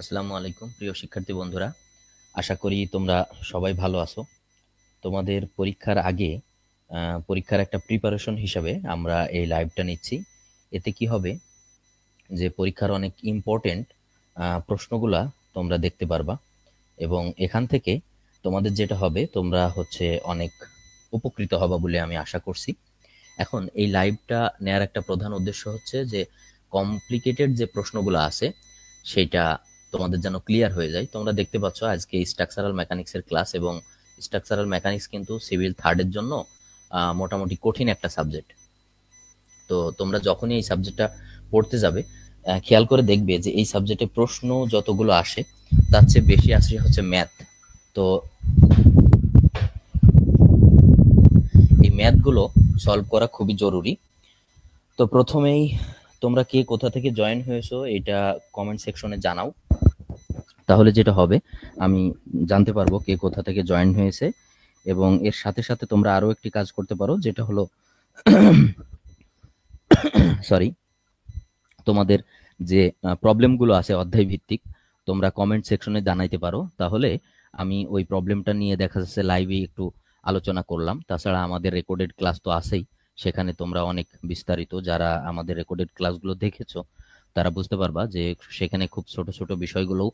আসসালামু আলাইকুম প্রিয় শিক্ষার্থী বন্ধুরা, আশা করি তোমরা সবাই ভালো আছো। তোমাদের পরীক্ষার আগে পরীক্ষার একটা প্রিপারেশন হিসাবে আমরা এই লাইভটা নিচ্ছি। এতে কি হবে যে পরীক্ষার অনেক ইম্পর্টেন্ট প্রশ্নগুলা তোমরা দেখতে পারবা এবং এখান থেকে তোমাদের যেটা হবে তোমরা অনেক উপকৃত হবা বলে আমি আশা করছি। এখন এই লাইভটা নেয়ার একটা প্রধান উদ্দেশ্য হচ্ছে যে কমপ্লিকেটেড যে প্রশ্নগুলো আছে সেটা তোমাদের যেন ক্লিয়ার হয়ে যায়। তোমরা দেখতে পাচ্ছ আজকে স্ট্রাকচারাল মেকানিক্সের ক্লাস, এবং স্ট্রাকচারাল মেকানিক্স কিন্তু সিভিল থার্ডের জন্য মোটামুটি কঠিন একটা সাবজেক্ট। তো তোমরা যখনই এই সাবজেক্টটা পড়তে যাবে খেয়াল করে দেখবে যে এই সাবজেক্টে প্রশ্ন যতগুলো আসে তার চেয়ে বেশি আসে ম্যাথ। তো এই ম্যাথগুলো সলভ করা খুবই জরুরি। তো প্রথমেই তোমরা কে কোথা থেকে জয়েন হয়েছো এটা কমেন্ট সেকশনে জানাও, তাহলে যেটা হবে আমি জানতে পারবো কে কোথা থেকে জয়েন হয়েছে। এবং এর সাথে সাথে তোমরা আরো একটি কাজ করতে পারো, যেটা হলো সরি, তোমাদের যে প্রবলেমগুলো আছে অধ্যায় ভিত্তিক তোমরা কমেন্ট সেকশনে জানাইতে পারো, তাহলে আমি ওই প্রবলেমটা নিয়ে দেখা যাচ্ছে লাইভে একটু আলোচনা করলাম। তাছাড়া আমাদের রেকর্ডেড ক্লাস তো আছেই, সেখানে তোমরা অনেক বিস্তারিত, যারা আমাদের রেকর্ডেড ক্লাসগুলো দেখেছো তারা বুঝতে পারবা যে সেখানে খুব ছোট ছোট বিষয়গুলোও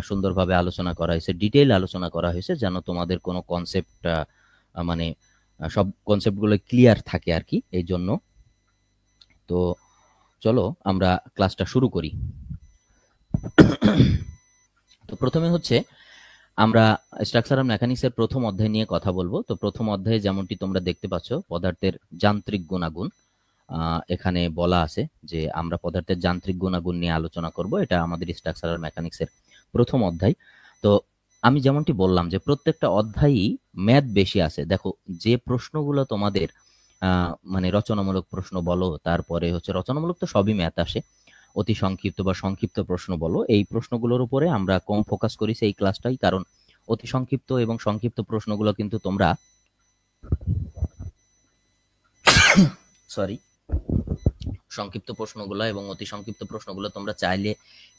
সুন্দরভাবে আলোচনা করা হয়েছে, ডিটেইল আলোচনা করা হয়েছে, যেন তোমাদের কোনো কনসেপ্ট মানে সব কনসেপ্টগুলো ক্লিয়ার থাকে আর কি, এই জন্য। তো চলো আমরা ক্লাসটা শুরু করি। তো প্রথমে আমরা স্ট্রাকচারাল মেকানিক্সের প্রথম অধ্যায় নিয়ে কথা বলবো। তো প্রথম অধ্যায়ে যেমনটি তোমরা দেখতে পাচ্ছ পদার্থের যান্ত্রিক গুণাগুণ, এখানে বলা আছে যে আমরা পদার্থের যান্ত্রিক গুণাগুণ নিয়ে আলোচনা করব। এটা আমাদের স্ট্রাকচারাল মেকানিক্সের প্রথম অধ্যায়। তো আমি যেমনটি বললাম যে প্রত্যেকটা অধ্যায়ই ম্যাথ বেশি আছে। দেখো যে প্রশ্নগুলো তোমাদের মানে রচনামূলক প্রশ্ন বলো, তারপরে রচনামূলক তো সবই ম্যাথ আসে, অতি সংক্ষিপ্ত বা সংক্ষিপ্ত প্রশ্ন বলো, এই প্রশ্নগুলোর উপরে আমরা কম ফোকাস করেছি এই ক্লাসটাই, কারণ অতি সংক্ষিপ্ত এবং সংক্ষিপ্ত প্রশ্নগুলো কিন্তু তোমরা সরি সংক্ষিপ্ত প্রশ্নগুলো এবং অতি সংক্ষিপ্ত প্রশ্নগুলো তোমরা চাইলে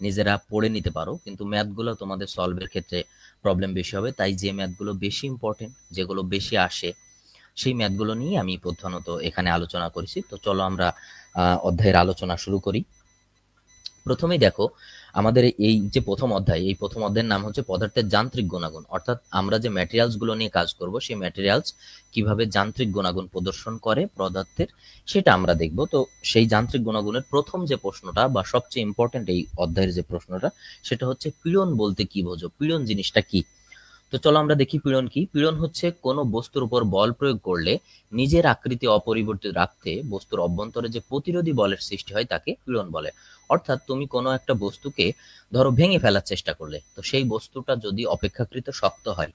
নিজেরা পড়ে নিতে পারো, কিন্তু ম্যাথগুলো তোমাদের সলভের ক্ষেত্রে প্রবলেম বেশি হবে। তাই যে ম্যাথগুলো বেশি ইম্পর্টেন্ট, যেগুলো বেশি আসে, সেই ম্যাথগুলো নিয়ে আমি প্রধানত এখানে আলোচনা করেছি। তো চলো আমরা অধ্যায়ের আলোচনা শুরু করি। প্রথমেই দেখো আমাদের এই যে প্রথম অধ্যায়, এই প্রথম অধ্যায়ের নাম হচ্ছে পদার্থের যান্ত্রিক গুণাগুণ, অর্থাৎ আমরা যে ম্যাটেরিয়ালস গুলো নিয়ে কাজ করব সেই ম্যাটেরিয়ালস কিভাবে যান্ত্রিক গুণাগুণ প্রদর্শন করে পদার্থের, সেটা আমরা দেখব। তো সেই যান্ত্রিক গুণাগুণের প্রথম যে প্রশ্নটা বা সবচেয়ে ইম্পর্টেন্ট এই অধ্যায়ের যে প্রশ্নটা, সেটা হচ্ছে পীড়ন বলতে কি বোঝো, পীড়ন জিনিসটা কি। তো চলো আমরা দেখি পীড়ন কি। পীড়ন হচ্ছে কোনো বস্তুর উপর বল প্রয়োগ করলে নিজের আকৃতি অপরিবর্তিত রাখতে বস্তুর অভ্যন্তরে যে প্রতিরোধী বলের সৃষ্টি হয় তাকে পীড়ন বলে। অর্থাৎ তুমি কোনো একটা বস্তুকে ধরো ভেঙে ফেলার চেষ্টা করলে, তো সেই বস্তুটা যদি অপেক্ষাকৃত শক্ত হয়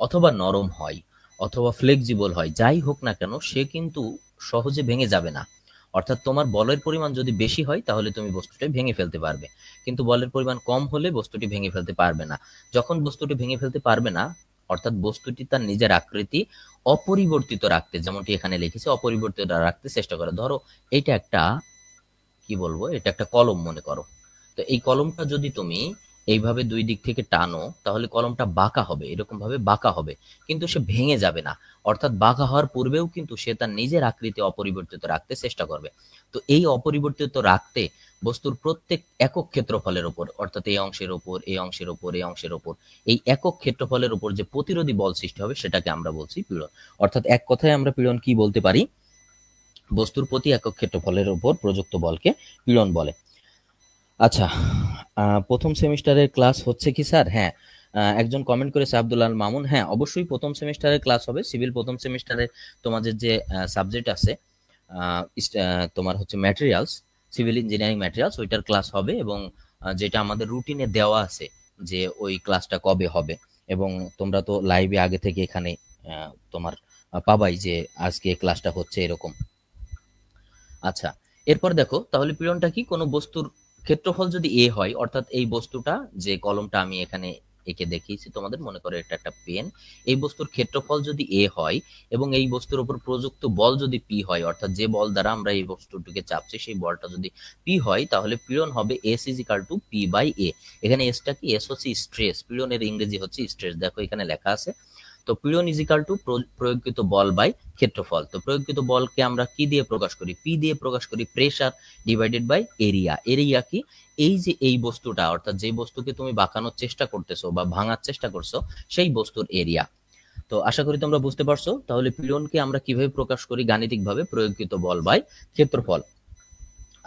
অথবা নরম হয় অথবা ফ্লেক্সিবল হয়, যাই হোক না কেন, সে কিন্তু সহজে ভেঙে যাবে না। অর্থাৎ তোমার বলের পরিমাণ যদি বেশি হয় তাহলে তুমি বস্তুটি ভেঙে ফেলতে পারবে, কিন্তু বলের পরিমাণ কম হলে বস্তুটি ভেঙে ফেলতে পারবে না। যখন বস্তুটি ভেঙে ফেলতে পারবে না, অর্থাৎ বস্তুটি তার নিজের আকৃতি অপরিবর্তিত রাখতে, যেমনটি এখানে লিখেছে, অপরিবর্তিত রাখতে চেষ্টা করে। ধরো এটা একটা কি বলবো, এটা একটা কলম মনে করো। তো এই কলমটা যদি তুমি এইভাবে দুই দিক থেকে টানো তাহলে কলমটা বাঁকা হবে, এরকম ভাবে বাঁকা হবে, কিন্তু সে ভেঙে যাবে না। অর্থাৎ বাঁকা হওয়ার পূর্বেও কিন্তু সে তার নিজের আকৃতি অপরিবর্তিত রাখতে চেষ্টা করবে। তো এই অপরিবর্তিত রাখতে বস্তুর প্রত্যেক একক ক্ষেত্রফলের উপর, অর্থাৎ এই অংশের উপর, এই অংশের উপর, এই অংশের উপর, এই একক ক্ষেত্রফলের উপর যে প্রতিরোধী বল সৃষ্টি হবে সেটাকে আমরা বলছি পীড়ন। অর্থাৎ এক কথায় আমরা পীড়ন কি বলতে পারি, বস্তুর প্রতি একক ক্ষেত্রফলের উপর প্রযুক্ত বলকে পীড়ন বলে। আচ্ছা, প্রথম সেমিস্টারের ক্লাস হচ্ছে কি স্যার? হ্যাঁ, একজন কমেন্ট করেছে আব্দুল আল মামুন। হ্যাঁ, অবশ্যই প্রথম সেমিস্টারের ক্লাস হবে। সিভিল প্রথম সেমিস্টারে তোমাদের যে সাবজেক্ট আছে তোমার ম্যাটেরিয়ালস, সিভিল ইঞ্জিনিয়ারিং ম্যাটেরিয়ালস, ওইটার ক্লাস হবে। এবং যেটা আমাদের রুটিনে দেওয়া আছে যে ওই ক্লাসটা কবে হবে, এবং তোমরা তো লাইভে আগে থেকে এখানে তোমার পাবাই যে আজকে ক্লাসটা হচ্ছে এরকম। আচ্ছা, এরপর দেখো তাহলে পীড়নটা কি, কোনো বস্তুর ক্ষেত্রফল যদি এ হয়, অর্থাৎ এই বস্তুটা, যে কলমটা আমি এখানে একে দেখিয়েছি তোমাদের, মনে করো এটা একটা পেন। এই বস্তুর ক্ষেত্রফল যদি এ হয় এবং এই বস্তুর উপর প্রযুক্ত বল যদি পি হয়, অর্থাৎ যে বল দ্বারা আমরা এই বস্তুটিকে চাপছি সেই বলটা যদি পি হয়, তাহলে পীড়ন হবে S is equal to P by A. এখানে এসটা কি, এস হচ্ছে স্ট্রেস, পীড়নের ইংরেজি হচ্ছে স্ট্রেস, দেখো এখানে লেখা আছে। তো পীড়ন ইজ ইকাল টু প্রয়োগকৃত বল বাই ক্ষেত্রফল। তো প্রয়োগকৃত বলকে আমরা কি দিয়ে প্রকাশ করি, পি দিয়ে প্রকাশ করি, pressure divided by area. Area কি, এই যে এই বস্তুটা, অর্থাৎ যে বস্তুকে তুমি বাঁকানোর চেষ্টা করতেছো বা ভাঙার চেষ্টা করছো সেই বস্তুর এরিয়া। তো আশা করি তোমরা বুঝতে পারছো। তাহলে পীড়নকে আমরা কিভাবে প্রকাশ করি, গাণিতিকভাবে প্রয়োগকৃত বল বাই ক্ষেত্রফল।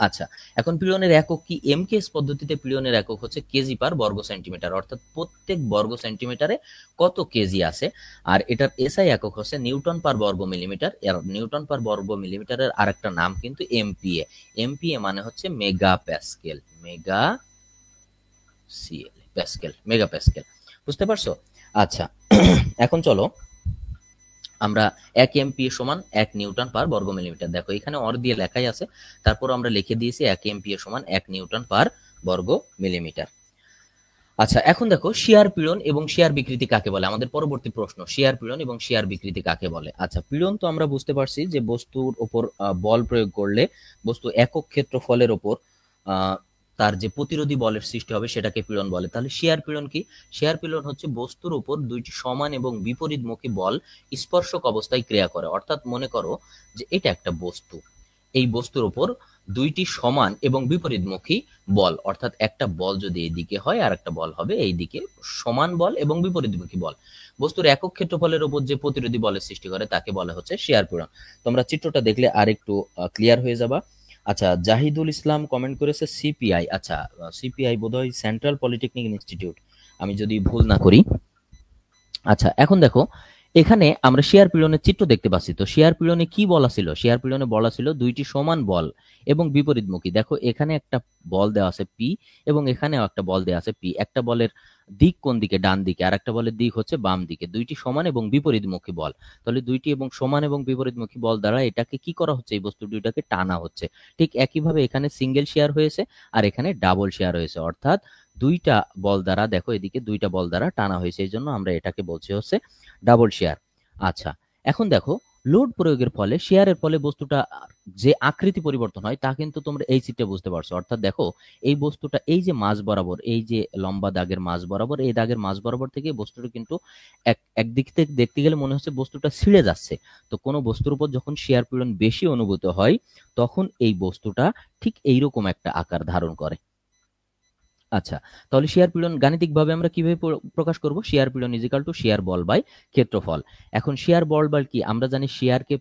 আচ্ছা, এখন পীড়নের একক কি, এমকেএস পদ্ধতিতে পীড়নের একক হচ্ছে কেজি পার বর্গ সেন্টিমিটার, অর্থাৎ প্রত্যেক বর্গ সেন্টিমিটারে কত কেজি আছে। আর এটার এসআই একক হচ্ছে নিউটন পার বর্গ মিলিমিটার। এর নিউটন পার বর্গ মিলিমিটারের আরেকটা নাম কিন্তু এমপিএ। এমপিএ মানে হচ্ছে mega Pascal, mega CL Pascal, mega Pascal. বুঝতে পারছো? আচ্ছা, এখন চলো আমরা 1 এমপিএ সমান 1 নিউটন পার বর্গ মিলিমিটার, দেখো এখানে অর দিয়ে লেখাই আছে, তারপর আমরা লিখে দিয়েছি 1 এমপিএ সমান 1 নিউটন পার বর্গ মিলিমিটার। আচ্ছা, এখন দেখো শিয়ার পীড়ন এবং শিয়ার বিকৃতি কাকে বলে, আমাদের পরবর্তী প্রশ্ন, শিয়ার পীড়ন এবং শিয়ার বিকৃতি কাকে বলে। আচ্ছা, পীড়ন তো আমরা বুঝতে পারছি যে বস্তুর উপর বল প্রয়োগ করলে বস্তু একক ক্ষেত্রফলের উপর তার যে প্রতিরোধী বলের সৃষ্টি হবে সেটাকে পীড়ন বলে। তাহলে শিয়ার পীড়ন কি, শিয়ার পীড়ন হচ্ছে বস্তুর উপর দুইটি সমান এবং বিপরীতমুখী বল স্পর্শক অবস্থায় ক্রিয়া করে। অর্থাৎ মনে করো যে এটা একটা বস্তু, এই বস্তুর উপর দুইটি সমান এবং বিপরীতমুখী বল, অর্থাৎ একটা বল যদি এইদিকে হয় আর একটা বল হবে এইদিকে, সমান বল এবং বিপরীতমুখী বল, বস্তুর একক ক্ষেত্রফলের উপর যে প্রতিরোধী বলের সৃষ্টি করে তাকে বলা হচ্ছে শিয়ার পীড়ন। তোমরা চিত্রটা দেখলে আর একটু ক্লিয়ার হয়ে যাবা। আচ্ছা, জাহিদুল ইসলাম কমেন্ট করেছে সিপিআই। আচ্ছা, সিপিআই বোধহয় সেন্ট্রাল পলিটেকনিক ইনস্টিটিউট, আমি যদি ভুল না করি। আচ্ছা, এখন দেখো এখানে আমরা শেয়ার পীড়নের চিত্র দেখতে পাচ্ছি। তো শেয়ার পীড়নে কি বলা ছিল, শেয়ার পীড়নে বলা ছিল দুইটি সমান বল এবং বিপরীতমুখী। দেখো এখানে একটা বল দেওয়া আছে পি এবং এখানেও একটা বল দেওয়া আছে পি। একটা বলের দিক কোন দিকে, ডান দিকে, আর একটা বলের দিক হচ্ছে বাম দিকে। দুইটি সমান এবং বিপরীতমুখী বল, তাহলে দুইটি এবং সমান এবং বিপরীতমুখী বল দ্বারা এটাকে কি করা হচ্ছে, এই বস্তু দুইটাকে টানা হচ্ছে। ঠিক একইভাবে এখানে সিঙ্গেল শেয়ার হয়েছে আর এখানে ডাবল শেয়ার হয়েছে, অর্থাৎ দুইটা বল দ্বারা, দেখো এদিকে দুইটা বল দ্বারা টানা হয়েছে, এই জন্য আমরা এটাকে বলছি হচ্ছে ডাবল শেয়ার। আচ্ছা, এখন দেখো লোড প্রয়োগের ফলে, শেয়ারের ফলে বস্তুটা যে আকৃতি পরিবর্তন হয় তা কিন্তু তোমরা এই চিত্রে বুঝতে পারছো। অর্থাৎ দেখো এই বস্তুটা এই যে মাঝ বরাবর, এই যে লম্বা দাগের মাঝ বরাবর, এই দাগের মাঝ বরাবর থেকে বস্তুটা কিন্তু একদিক থেকে দেখতে গেলে মনে হচ্ছে বস্তুটা ছিঁড়ে যাচ্ছে। তো কোনো বস্তুর উপর যখন শেয়ার পীড়ন বেশি অনুভূত হয় তখন এই বস্তুটা ঠিক এইরকম একটা আকার ধারণ করে। আচ্ছা, তাহলে শেয়ার পীড়ন গাণিতিকভাবে আমরা কিভাবে প্রকাশ করব, শেয়ার পীড়ন ইজ ইকাল টু শেয়ার বল বাই ক্ষেত্রফল। এখন শেয়ার বল বাই কি, আমরা জানি শেয়ারকে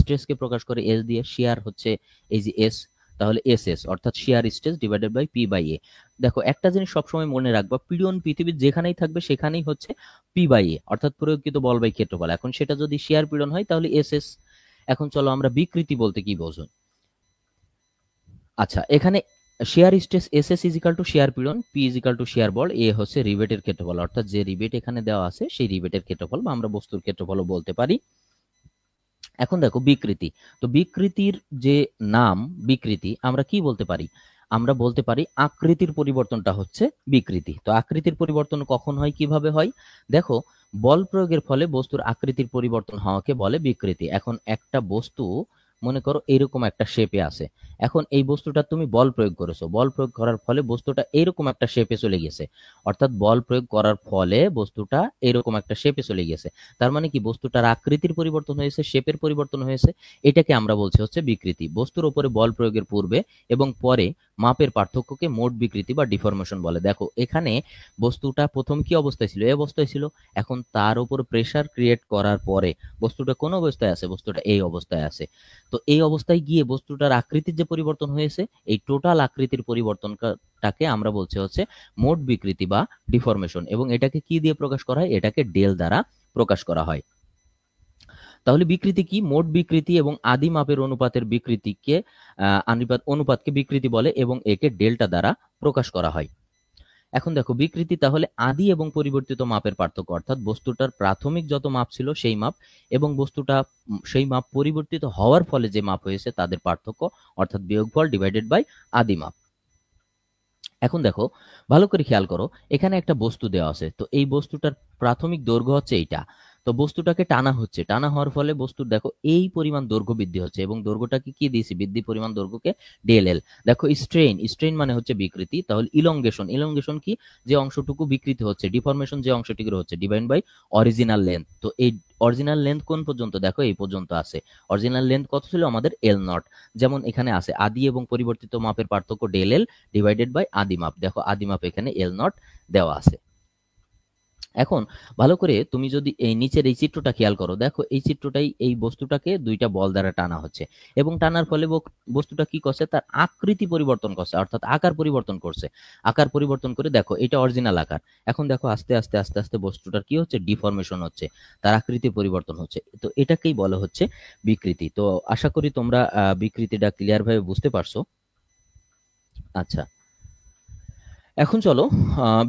স্ট্রেসকে প্রকাশ করে এস দিয়ে, শেয়ার হচ্ছে এই যে এস, তাহলে এস এস অর্থাৎ shear stress divided by P by A. দেখো একটা জিনিস সবসময় মনে রাখবা, পীড়ন পৃথিবীর যেখানেই থাকবে সেখানেই হচ্ছে পি বাই এ, অর্থাৎ প্রয়োগকৃত বল বাই ক্ষেত্রফল। এখন সেটা যদি শেয়ার পীড়ন হয় তাহলে এস এস। এখন চলো আমরা বিকৃতি বলতে কি বোঝো। আচ্ছা, এখানে shear stress S S is equal to shear পীড়ন, P is equal to shear বল, এ হচ্ছে রিবেটের ক্ষেত্রফল, অর্থাৎ যে রিবেট এখানে দেওয়া আছে সেই রিবেটের ক্ষেত্রফল বা আমরা বস্তুর ক্ষেত্রফলও বলতে পারি। এখন দেখো বিকৃতি, তো বিকৃতির যে নাম বিকৃতি আমরা কি বলতে পারি, আমরা বলতে পারি আকৃতির পরিবর্তনটা হচ্ছে বিকৃতি। তো আকৃতির পরিবর্তন কখন হয়, কিভাবে হয়, দেখো বল প্রয়োগের ফলে বস্তুর আকৃতির পরিবর্তন হওয়াকে বলে বিকৃতি। এখন একটা বস্তু মনে করো এরকম একটা শেপে আছে, এখন এই বস্তুটা তুমি বল প্রয়োগ করেছো, বল প্রয়োগ করার ফলে বস্তুটা এরকম একটা শেপে চলে গেছে, অর্থাৎ বল প্রয়োগ করার ফলে বস্তুটা এরকম একটা শেপে চলে গেছে। তার মানে কি বস্তুটার আকৃতির পরিবর্তন হয়েছে, শেপের পরিবর্তন হয়েছে, এটাকে আমরা বলছি হচ্ছে বিকৃতি। বস্তুর উপরে বল প্রয়োগের পূর্বে এবং পরে মাপের পার্থক্যকে মোট বিকৃতি বা ডিফরমেশন বলে। দেখো এখানে বস্তুটা প্রথম কি অবস্থায় ছিল, এই অবস্থায় ছিল, এখন তার উপর প্রেসার ক্রিয়েট করার পরে বস্তুটা কোন অবস্থায় আছে, বস্তুটা এই অবস্থায় আছে। তো এই অবস্থায় গিয়ে বস্তুটার আকৃতির যে পরিবর্তন হয়েছে, এই টোটাল আকৃতির পরিবর্তনটাকে আমরা বলছি হচ্ছে মোট বিকৃতি বা ডিফরমেশন, এবং এটাকে কি দিয়ে প্রকাশ করা হয়, এটাকে ডেল দ্বারা প্রকাশ করা হয়। তাহলে বিকৃতি কি, মোট বিকৃতি এবং আদি মাপের অনুপাতের বিকৃতিকে অনুপাতকে বিকৃতি বলে এবং একে ডেল্টা দ্বারা প্রকাশ করা হয়। এখন দেখো বিকৃতি তাহলে আদি এবং পরিবর্তিত মাপের পার্থক্য, অর্থাৎ বস্তুটার প্রাথমিক যত মাপ ছিল সেই মাপ এবং বস্তুটা সেই মাপ পরিবর্তিত হওয়ার ফলে যে মাপ হয়েছে তাদের পার্থক্য, অর্থাৎ বিয়োগফল ডিভাইডেড বাই আদি মাপ। এখন দেখো, ভালো করে খেয়াল করো, এখানে একটা বস্তু দেওয়া আছে, তো এই বস্তুটার প্রাথমিক দৈর্ঘ্য হচ্ছে এইটা। তো বস্তুটাকে টানা হচ্ছে, টানা হওয়ার ফলে বস্তুর দেখো এই পরিমাণ দৈর্ঘ্য বৃদ্ধি হচ্ছে, এবং দৈর্ঘ্যটাকে কি দিয়েছি, বৃদ্ধি পরিমাণ দৈর্ঘ্যকে ডিএলএল। দেখো স্ট্রেইন, স্ট্রেইন মানে হচ্ছে বিকৃতি, তাহলে ইলংগেশন, ইলংগেশন কি, যে অংশটুকু বিকৃতি হচ্ছে, ডিফরমেশন যে অংশটির হচ্ছে, ডিভাইড বাই অরিজিনাল লেন্থ। তো এই অরিজিনাল লেন্থ কোন পর্যন্ত, দেখো এই পর্যন্ত আছে। অরিজিনাল লেন্থ কত ছিল আমাদের, এল নট। যেমন এখানে আছে আদি এবং পরিবর্তিত মাপের পার্থক্য ডেল এল ডিভাইডেড বাই আদি মাপ। দেখো আদি মাপ এখানে এল নট দেওয়া আছে। এখন ভালো করে তুমি যদি এই নিচের এই চিত্রটা খেয়াল করো, দেখো এই চিত্রটাই, এই বস্তুটাকে দুইটা বল দ্বারা টানা হচ্ছে, এবং টানার ফলে বস্তুটা কি করছে, তার আকৃতি পরিবর্তন করছে, অর্থাৎ আকার পরিবর্তন করছে। আকার পরিবর্তন করে দেখো এটা অরিজিনাল আকার। এখন দেখো আস্তে আস্তে আস্তে আস্তে বস্তুটার কি হচ্ছে, ডিফরমেশন হচ্ছে, তার আকৃতি পরিবর্তন হচ্ছে। তো এটাকেই বলা হচ্ছে বিকৃতি। তো আশা করি তোমরা বিকৃতিটা ক্লিয়ার ভাবে বুঝতে পারছো। আচ্ছা, এখন চলো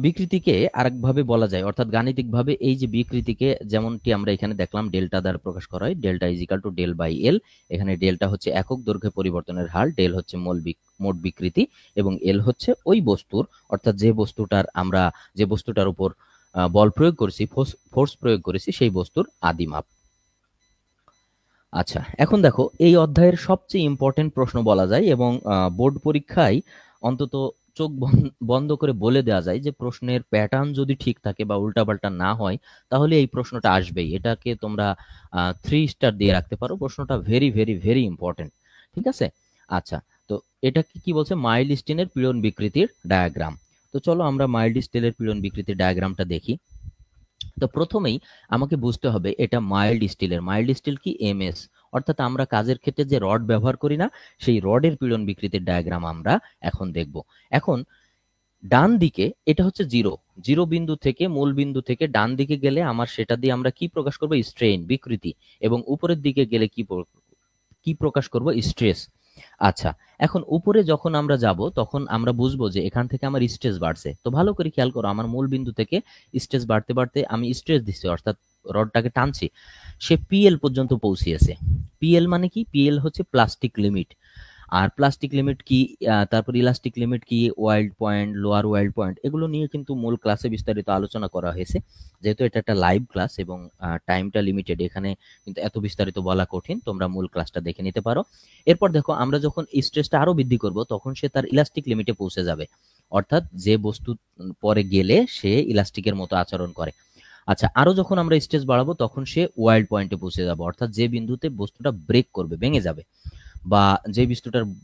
বিকৃতিকে আরেকভাবে বলা যায়, অর্থাৎ গাণিতিকভাবে এই যে বিকৃতিকে, যেমনটি আমরা এখানে দেখলাম ডেল্টা দ্বারা প্রকাশ করা হয়, delta is equal to del by L. এখানে ডেল্টা হচ্ছে একক দৈর্ঘ্যে পরিবর্তনের হার, ডেল হচ্ছে মোট বিকৃতি, এবং এল হচ্ছে ওই বস্তুর, অর্থাৎ যে বস্তুটার উপর বল প্রয়োগ করেছি, ফোর্স প্রয়োগ করেছি, সেই বস্তুর আদি মাপ। আচ্ছা, এখন দেখো এই অধ্যায়ের সবচেয়ে ইম্পর্টেন্ট প্রশ্ন বলা যায়, এবং বোর্ড পরীক্ষায় অন্তত চোখ বন্ধ করে বলে দেওয়া যায় যে প্রশ্নের প্যাটার্ন যদি ঠিক থাকে বা উল্টাপাল্টা না হয়, তাহলে এই প্রশ্নটা আসবেই। এটাকে তোমরা 3 স্টার দিয়ে রাখতে পারো, প্রশ্নটা ভেরি ভেরি ভেরি ইম্পর্টেন্ট। ঠিক আছে। আচ্ছা, তো এটা কি বলছে, মাইল্ড স্টিলের পীড়ন বিকৃতির ডায়াগ্রাম। তো চলো আমরা মাইল্ড স্টিলের পীড়ন বিকৃতির ডায়াগ্রামটা দেখি। তো প্রথমেই আমাকে বুঝতে হবে এটা মাইল্ড স্টিলের, মাইল্ড স্টিল কি, এমএস, অর্থাৎ আমরা কাজের ক্ষেত্রে যে রড ব্যবহার করি না, সেই রডের পীড়ন বিকৃতির ডায়াগ্রাম আমরা এখন দেখব। এখন ডান দিকে এটা হচ্ছে জিরো, জিরো বিন্দু থেকে, মূল বিন্দু থেকে ডান দিকে গেলে আমার সেটা দিয়ে আমরা কি প্রকাশ করব, স্ট্রেইন, বিকৃতি, এবং উপরের দিকে গেলে কি প্রকাশ করব, স্ট্রেস। আচ্ছা, এখন উপরে যখন আমরা যাব তখন আমরা বুঝবো যে এখান থেকে আমার স্ট্রেস বাড়ছে। তো ভালো করে খেয়াল করো, আমার মূল বিন্দু থেকে স্ট্রেস বাড়তে বাড়তে আমি স্ট্রেস দিচ্ছি, অর্থাৎ রডটাকে টানছি, সে পিএল পর্যন্ত পৌঁছিয়েছে। পিএল মানে কি, পিএল হচ্ছে প্লাস্টিক লিমিট। আর প্লাস্টিক লিমিট কি, তারপর ইলাস্টিক লিমিট কি, wild point, lower yield point, এগুলো নিয়ে কিন্তু মূল ক্লাসে বিস্তারিত আলোচনা করা হয়েছে। যেহেতু এটা একটা লাইভ ক্লাস এবং টাইমটা লিমিটেড, এখানে কিন্তু এত বিস্তারিত বলা কঠিন, তোমরা মূল ক্লাসটা দেখে নিতে পারো। এরপর দেখো, আমরা যখন স্ট্রেসটা আরো বৃদ্ধি করব তখন সে তার ইলাস্টিক লিমিটে পৌঁছে যাবে, অর্থাৎ যে বস্তু পরে গেলে সে ইলাস্টিকের মতো আচরণ করে। আচ্ছা, আরো যখন আমরা স্ট্রেস বাড়াবো তখন সে ওয়াইল্ড পয়েন্টে পৌঁছে যাবে, অর্থাৎ যে বিন্দুতে বস্তুটা ব্রেক করবে, ভেঙে যাবে, বা যে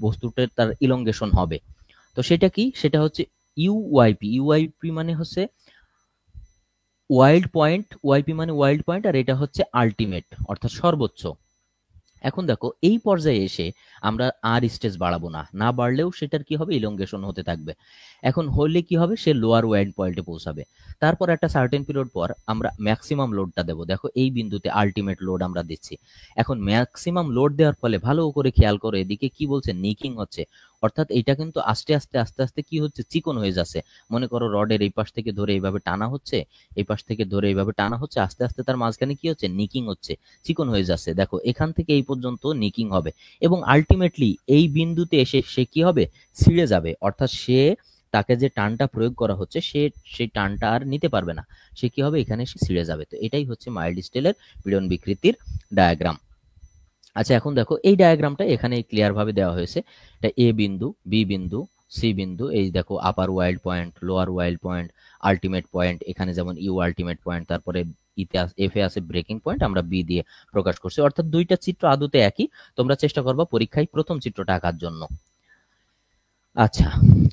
বস্তুটার তার ইলংগেশন হবে। তো সেটা কি, সেটা হচ্ছে ইউওয়াইপি। ইউওয়াইপি মানে হচ্ছে ওয়াইল্ড পয়েন্ট, ওয়াইপি মানে ওয়াইল্ড পয়েন্ট, আর এটা হচ্ছে আলটিমেট, অর্থাৎ সর্বোচ্চ। এখন দেখো এই পর্যায়ে এসে আমরা আর স্টেজ বাড়াবো না, না বাড়লেও সেটার কি হবে, ইলংগেশন হতে থাকবে। এখন হলে কি হবে, সে লোয়ার ওয়াইল্ড পয়েন্টে পৌঁছাবে। তারপর একটা সার্টেন পিরিয়ড পর আমরা ম্যাক্সিমাম লোডটা দেবো। দেখো এই বিন্দুতে আলটিমেট লোড আমরা দিচ্ছি। এখন ম্যাক্সিমাম লোড দেওয়ার ফলে ভালো করে খেয়াল করো, এদিকে কি বলছে, নিকিং হচ্ছে, অর্থাৎ এটা কিন্তু আস্তে আস্তে আস্তে আস্তে কি হচ্ছে, চিকন হয়ে যাচ্ছে। মনে করো রডের এই পাশ থেকে ধরে এইভাবে টানা হচ্ছে, এই পাশ থেকে ধরে এইভাবে টানা হচ্ছে, আস্তে আস্তে তার মাঝখানে কি হচ্ছে, নিকিং হচ্ছে, চিকন হয়ে যাচ্ছে। দেখো এখান থেকে এই পর্যন্ত নিকিং হবে, এবং আলটিমেটলি এই বিন্দুতে এসে সে কি হবে, ছিঁড়ে যাবে, অর্থাৎ তাকে যে টানটা প্রয়োগ করা হচ্ছে সেই টানটা আর নিতে পারবে না, সে কি হবে, এখানে সে ছিঁড়ে যাবে। তো এটাই হচ্ছে মাইল্ড স্টিলের পীড়ন বিকৃতির ডায়াগ্রাম। আচ্ছা, এখন দেখো এই ডায়াগ্রামটা এখানে ক্লিয়ার ভাবে দেওয়া হয়েছে। এটা এ বিন্দু, বি বিন্দু, সি বিন্দু, এই দেখো upper yield point, lower yield point, ultimate point, এখানে যেমন ইউ আলটিমেট পয়েন্ট, তারপরে এফ এ আছে ব্রেকিং পয়েন্ট, আমরা বি দিয়ে প্রকাশ করছি। অর্থাৎ দুইটা চিত্র আদতে একই, তোমরা চেষ্টা করবা পরীক্ষায় প্রথম চিত্রটা আঁকার জন্য। আচ্ছা,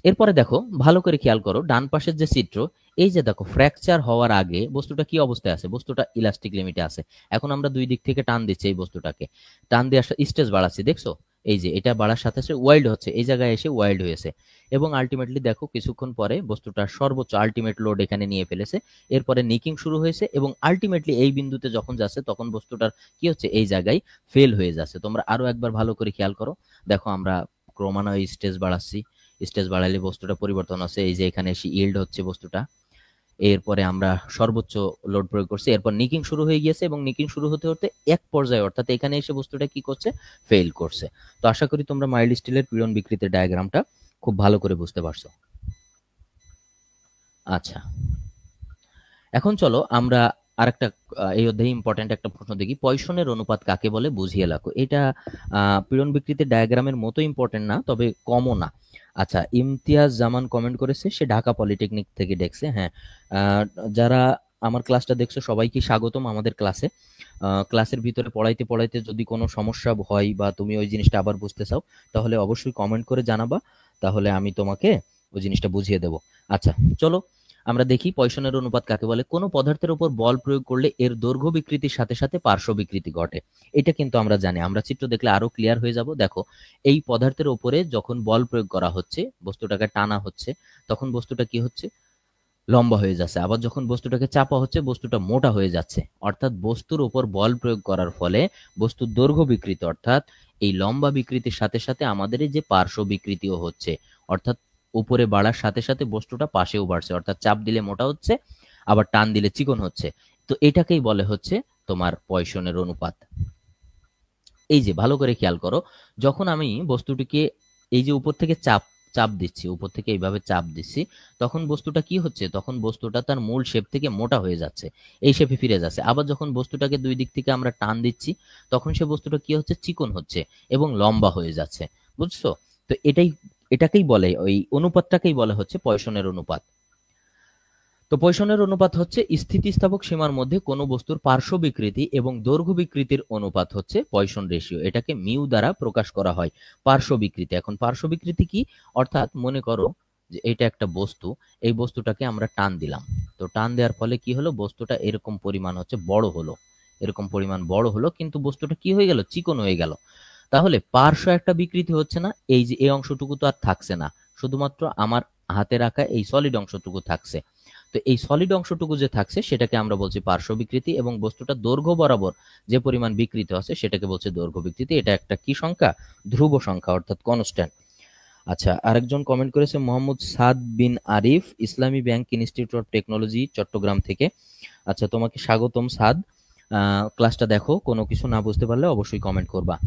এরপরে দেখো ভালো করে খেয়াল করো ডান পাশের যে চিত্র, এই যে দেখো ফ্র্যাকচার হওয়ার আগে বস্তুটা কি অবস্থায় আছে, বস্তুটা ইলাস্টিক লিমিটে আছে। এখন আমরা দুই দিক থেকে টান দিচ্ছি, এই বস্তুটাকে টান দিয়ে স্ট্রেস বাড়াচ্ছি, দেখছো এই যে এটা বাড়ার সাথে সাথে ওয়াইল্ড হচ্ছে, এই জায়গায় এসে ওয়াইল্ড হয়েছে, এবং আলটিমেটলি দেখো কিছুক্ষণ পরে বস্তুটার সর্বোচ্চ আলটিমেট লোড এখানে নিয়ে ফেলেছে। এরপরে নিকিং শুরু হয়েছে, এবং আলটিমেটলি এই বিন্দুতে যখন যাচ্ছে তখন বস্তুটার কি হচ্ছে, এই জায়গায় ফেল হয়ে যাচ্ছে। তোমরা আরো একবার ভালো করে খেয়াল করো, দেখো আমরা ক্রমান্বয়ে স্ট্রেস বাড়াচ্ছি, স্ট্রেস বাড়ালে বস্তুটা পরিবর্তন হচ্ছে, এই যে এখানে এসে ইল্ড হচ্ছে বস্তুটা। এরপরে আমরা সর্বোচ্চ লোড প্রয়োগ করছি, এরপর নিকিং শুরু হয়ে গিয়েছে, এবং নিকিং শুরু হতে হতে এক পর্যায়ে অর্থাৎ এখানে এসে বস্তুটা কি করছে, ফেল করছে। তো আশা করি তোমরা মাইল্ড স্টিলের পীড়ন বিকৃতির ডায়াগ্রামটা খুব ভালো করে বুঝতে পারছো। আচ্ছা, এখন চলো আমরা আরেকটা এই অধ্যায়ে ইম্পর্টেন্ট একটা প্রশ্ন দেখি। পয়সনের অনুপাত কাকে বলে বুঝিয়ে লেখো। এটা পীড়ন বিকৃতির ডায়াগ্রামের মতো ইম্পর্টেন্ট না, তবে কমও না। আচ্ছা, ইমতিয়াজ জামান কমেন্ট করেছে, সে ঢাকা পলিটেকনিক থেকে দেখছে। হ্যাঁ, যারা আমার ক্লাসটা দেখছো সবাইকে স্বাগতম আমাদের ক্লাসে। ক্লাসের ভিতরে পড়াইতে পড়াইতে যদি কোনো সমস্যা হয় বা তুমি ওই জিনিসটা আবার বুঝতে চাও, তাহলে অবশ্যই কমেন্ট করে জানাবা, তাহলে আমি তোমাকে ওই জিনিসটা বুঝিয়ে দেব। আচ্ছা, চলো আমরা দেখি পয়সনের অনুপাত কাকে বলে। কোনো পদার্থের উপর বল প্রয়োগ করলে এর দৈর্ঘ্য বিকৃতির সাথে সাথে পার্শ্ব বিকৃতি ঘটে, এটা কিন্তু আমরা জানি। আমরা চিত্র দেখলে আরো ক্লিয়ার হয়ে যাব। দেখো, এই পদার্থের উপরে যখন বল প্রয়োগ করা হচ্ছে, বস্তুটাকে টানা হচ্ছে, তখন বস্তুটা কি হচ্ছে, লম্বা হয়ে যাচ্ছে। আবার যখন বস্তুটাকে চাপা হচ্ছে, বস্তুটা মোটা হয়ে যাচ্ছে। অর্থাৎ বস্তুর উপর বল প্রয়োগ করার ফলে বস্তুর দৈর্ঘ্য বিকৃতি, অর্থাৎ এই লম্বা বিকৃতির সাথে সাথে আমাদের এই যে পার্শ্ব বিকৃতিও হচ্ছে, অর্থাৎ উপরে বাড়ার সাথে সাথে বস্তুটা পাশেও বাড়ছে, অর্থাৎ চাপ দিলে মোটা হচ্ছে, আবার টান দিলে চিকন হচ্ছে। তো এটাকেই বলে হচ্ছে তোমার পয়সনের অনুপাত। এই যে ভালো করে খেয়াল করো, যখন আমি বস্তুটিকে এই যে উপর থেকে চাপ চাপ দিচ্ছি, উপর থেকে এইভাবে চাপ দিচ্ছি, তখন বস্তুটা কি হচ্ছে, তখন বস্তুটা তার মূল শেপ থেকে মোটা হয়ে যাচ্ছে, এই শেপে ফিরে যাচ্ছে। আবার যখন বস্তুটাকে দুই দিক থেকে আমরা টান দিচ্ছি, তখন সে বস্তুটা কি হচ্ছে, চিকন হচ্ছে এবং লম্বা হয়ে যাচ্ছে। বুঝছো? তো এটাকেই বলে, ওই অনুপাতটাকেই বলে হচ্ছে পয়সনের অনুপাত। তো পয়সনের অনুপাত হচ্ছে স্থিতিস্থাপক সীমার মধ্যে কোনো বস্তুর পার্শ্ব বিকৃতি এবং দৈর্ঘ্য বিকৃতির অনুপাত হচ্ছে পয়সন রেশিও। এটাকে মিউ দ্বারা প্রকাশ করা হয়। পার্শ্ব বিকৃতি, এখন পার্শ্ব বিকৃতি কি, অর্থাৎ মনে করো যে এটা একটা বস্তু, এই বস্তুটাকে আমরা টান দিলাম, তো টান দেওয়ার ফলে কি হলো, বস্তুটা এরকম পরিমাণ হচ্ছে বড় হলো, এরকম পরিমাণ বড় হলো, কিন্তু বস্তুটা কি হয়ে গেল, চিকন হয়ে গেল। তাহলে পার্শ্ব একটা বিকৃতি হচ্ছে না, এই যে এই অংশটুকু তো আর থাকছে না, শুধুমাত্র আমার হাতে রাখা এই সলিড অংশটুকু থাকছে। তো এই সলিড অংশটুকু যে থাকছে সেটাকে আমরা বলছি পার্শ্ব বিকৃতি, এবং বস্তুটা দৈর্ঘ্য বরাবর যে পরিমাণ বিকৃত আছে সেটাকে বলছে দৈর্ঘ্য বিকৃতি। এটা একটা কি সংখ্যা, ধ্রুব সংখ্যা, অর্থাৎ কনস্ট্যান্ট। আচ্ছা, আরেকজন কমেন্ট করেছে মোহাম্মদ সাদ bin Arif, Islami Bank Institute of Technology Chattogram থেকে। আচ্ছা, তোমাকে স্বাগতম সাদ। ক্লাসটা দেখো, কোনো কিছু না বুঝতে পারলে অবশ্যই কমেন্ট করবা।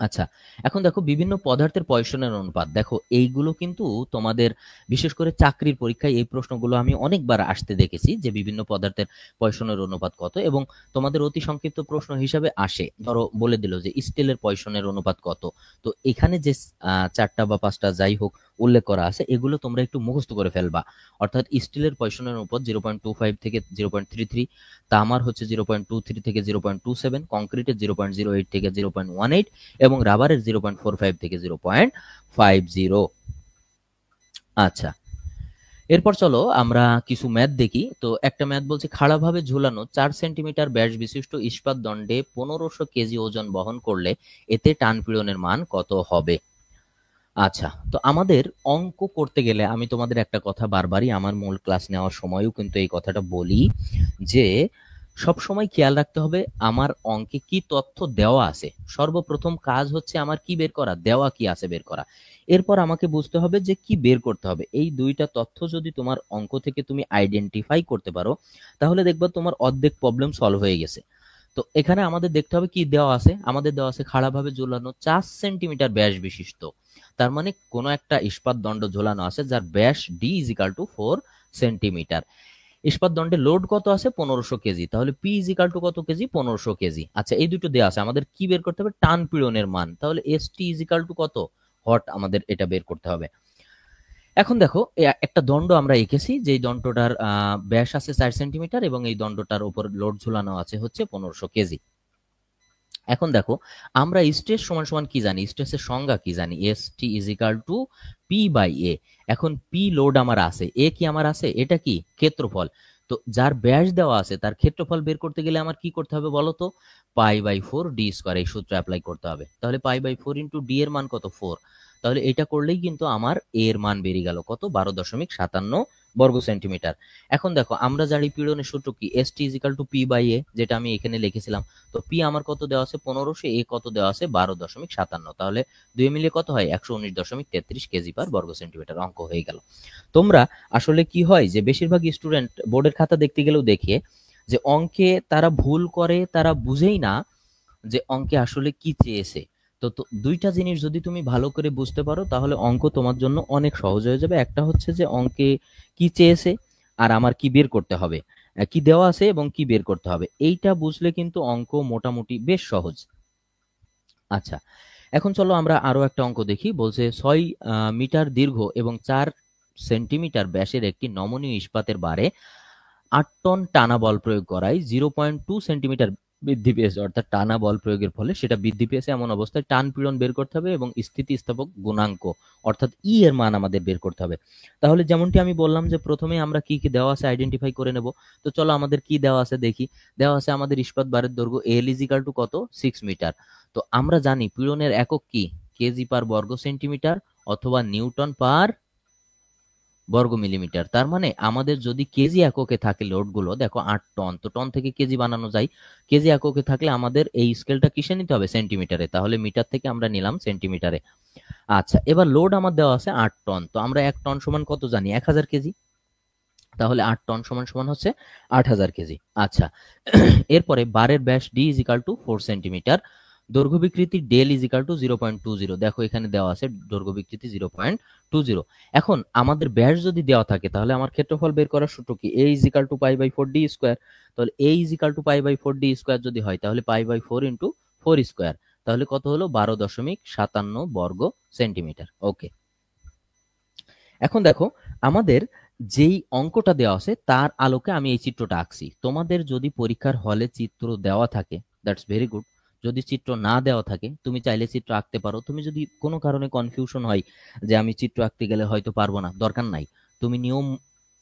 আচ্ছা, এখন দেখো বিভিন্ন পদার্থের পয়সনের অনুপাত। দেখো এইগুলো কিন্তু তোমাদের বিশেষ করে চাকরির পরীক্ষায় এই প্রশ্নগুলো আমি অনেকবার আসতে দেখেছি, যে বিভিন্ন পদার্থের পয়সনের অনুপাত কত, এবং তোমাদের অতি সংক্ষিপ্ত প্রশ্ন হিসাবে আসে, ধরো বলে দিল যে স্টিলের পয়সনের অনুপাত কত। তো এখানে যে চারটা বা পাঁচটা যাই হোক উল্লেখ করা আছে, এগুলো তোমরা একটু মুখস্থ করে ফেলবা। অর্থাৎ স্টিলের পয়সনের অনুপাত 0.25 থেকে 0.33, তামার হচ্ছে 0.23 থেকে 0.27, কংক্রিটের 0.08 থেকে 0.18, এবং রাবারের 0.45 থেকে 0.50। আচ্ছা, এরপর চলো আমরা কিছু ম্যাথ দেখি। তো একটা ম্যাথ বলছে, খাড়াভাবে ঝুলানো 4 সেন্টিমিটার ব্যাস বিশিষ্ট ইস্পাত দণ্ডে 1500 কেজি ওজন বহন করলে এতে টান পীড়নের মান কত হবে। আচ্ছা, তো আমাদের অঙ্ক করতে গেলে আমি তোমাদের একটা কথা বারবারই আমার মূল ক্লাস নেওয়ার সময়ও কিন্তু এই কথাটা বলি, যে সব সময় খেয়াল রাখতে হবে আমার অঙ্কে কি তথ্য দেওয়া আছে। সর্বপ্রথম কাজ হচ্ছে আমার কি বের করা, দেওয়া কি আছে বের করা। এরপর আমাকে বুঝতে হবে যে কি বের করতে হবে। এই দুইটা তথ্য যদি তোমার অঙ্ক থেকে তুমি আইডেন্টিফাই করতে পারো, তাহলে দেখবা তোমার অর্ধেক প্রবলেম সলভ হয়ে গেছে। তো এখানে আমাদের দেখতে হবে কি দেওয়া আছে। আমাদের দেওয়া আছে খাড়াভাবে ঝুলানো 4 সেন্টিমিটার ব্যাস বিশিষ্ট, তার মানে কোনো একটা ইস্পাত দণ্ড ঝোলানো আছে যার ব্যাস D is equal two 4 centimetre. ইস্পাত দণ্ডে লোড কত আছে, 1500 কেজি, তাহলে পি ইজ ইকাল টু কত কেজি, 1500 কেজি। আচ্ছা, এই দুটো দেওয়া আছে, আমাদের কি বের করতে হবে, টান পীড়নের মান, তাহলে S T is equal to কত, হট, আমাদের এটা বের করতে হবে। এখন দেখো একটা দণ্ড আমরা এঁকেছি, যে দণ্ডটার ব্যাস আছে 4 সেন্টিমিটার এবং এই দণ্ডটার উপর লোড ঝুলানো আছে হচ্ছে 1500 কেজি। এখন দেখো আমরা স্ট্রেস সমান সমান কি জানি, স্ট্রেসের সংজ্ঞা কি জানি, S T is equal to P by A. এখন পি লোড আমার আছে, এ কি আমার আছে, এটা কি ক্ষেত্রফল। তো যার ব্যাস দেওয়া আছে তার ক্ষেত্রফল বের করতে গেলে আমার কি করতে হবে বলো তো, পাই বাই 4 ডি স্কোয়ার, এই সূত্র অ্যাপ্লাই করতে হবে। তাহলে পাই বাই 4 ইন্টু ডি এর মান কত, 4। তাহলে এটা করলেই কিন্তু আমার এ এর মান বেরিয়ে গেল কত, 12.57 বর্গ সেন্টিমিটার। এখন দেখো আমরা জানি পীড়নের সূত্র কি, S T is equal to P by A, যেটা আমি এখানে লিখেছিলাম। তো পি আমার কত দেওয়া আছে 1500, এ কত দেওয়া আছে 12.57, তাহলে দুই মিলিয়ে কত হয় 119.33 কেজি পার বর্গ সেন্টিমিটার। অঙ্ক হয়ে গেল। তোমরা আসলে কি হয় যে বেশিরভাগ স্টুডেন্ট বোর্ডের খাতা দেখতে গেলেও দেখে যে অঙ্কে তারা ভুল করে, তারা বুঝেই না যে অঙ্কে আসলে কি চেয়েছে। তো তো দুইটা জিনিস যদি তুমি ভালো করে বুঝতে পারো তাহলে অঙ্ক তোমার জন্য অনেক সহজ হয়ে যাবে। একটা হচ্ছে যে অঙ্কে কি চেয়েছে আর আমার কি বের করতে হবে, কি দেওয়া আছে এবং কি বের করতে হবে, এইটা বুঝলে কিন্তু অঙ্ক মোটামুটি বেশ সহজ। আচ্ছা, এখন চলো আমরা আরো একটা অঙ্ক দেখি। বলছে 6 মিটার দীর্ঘ এবং 4 সেন্টিমিটার ব্যাসের একটি নমনীয় ইস্পাতের বারে 8 টন টানা বল প্রয়োগ করায় 0.2 সেন্টিমিটার বৃদ্ধি পেয়েছে। অর্থাৎ টানা বল প্রয়োগের ফলে সেটা বৃদ্ধি পেয়েছে, এমন অবস্থায় টান পীড়ন বের করতে হবে এবং স্থিতিস্থাপক গুণাঙ্ক অর্থাৎ ই এর মান আমাদের বের করতে হবে। তাহলে যেমনটি আমি বললাম যে প্রথমে আমরা কি কি দেওয়া আছে আইডেন্টিফাই করে নেব। তো চলো আমাদের কি দেওয়া আছে দেখি। দেওয়া আছে আমাদের ইস্পাত বারের দৈর্ঘ্য এল ইজ ইকাল টু কত, 6 মিটার। তো আমরা জানি পীড়নের একক কি, কেজি পার বর্গ সেন্টিমিটার অথবা নিউটন পার বর্গ মিলিমিটার। তার মানে আমাদের যদি কেজি এককে থাকে লোডগুলো, দেখো 8 টন, তো টন থেকে কেজি বানানো যায়। কেজি এককে থাকলে আমাদের এই স্কেলটা কিসে নিতে হবে, সেন্টিমিটারে। তাহলে মিটার থেকে আমরা নিলাম সেন্টিমিটারে। আচ্ছা, এবার লোড আমার দেওয়া আছে 8 টন। তো আমরা 1 টন সমান কত জানি, 1000 কেজি। তাহলে 8 টন সমান সমান হচ্ছে 8000 কেজি। আচ্ছা, এরপরে বারের ব্যাস D is equal two 4 centimetre, দৈর্ঘ্য বিকৃতি ডেল ইজ ইকাল টু 0.20। দেখো এখানে দেওয়া আছে দৈর্ঘ্য বিকৃতি 0.20। এখন আমাদের ব্যাস যদি দেওয়া থাকে তাহলে আমার ক্ষেত্রফল বের করার সূত্র কি, A is equal to pi by 4 D square. তাহলে A is equal to pi by 4 D square যদি হয় তাহলে পাই বাই 4 ইন্টু 4 স্কোয়ার, তাহলে কত হলো 12.57 বর্গ সেন্টিমিটার। ওকে, এখন দেখো আমাদের যেই অঙ্কটা দেওয়া আছে তার আলোকে আমি এই চিত্রটা আঁকছি। তোমাদের যদি পরীক্ষার হলে চিত্র দেওয়া থাকে দ্যাটস ভেরি গুড। যদি চিত্র না দেওয়া থাকে তুমি চাইলে চিত্র আঁকতে পারো। তুমি যদি কোনো কারণে কনফিউশন হয় যে আমি চিত্র আঁকতে গেলে হয়তো পারবো না, দরকার নাই, তুমি নিয়ম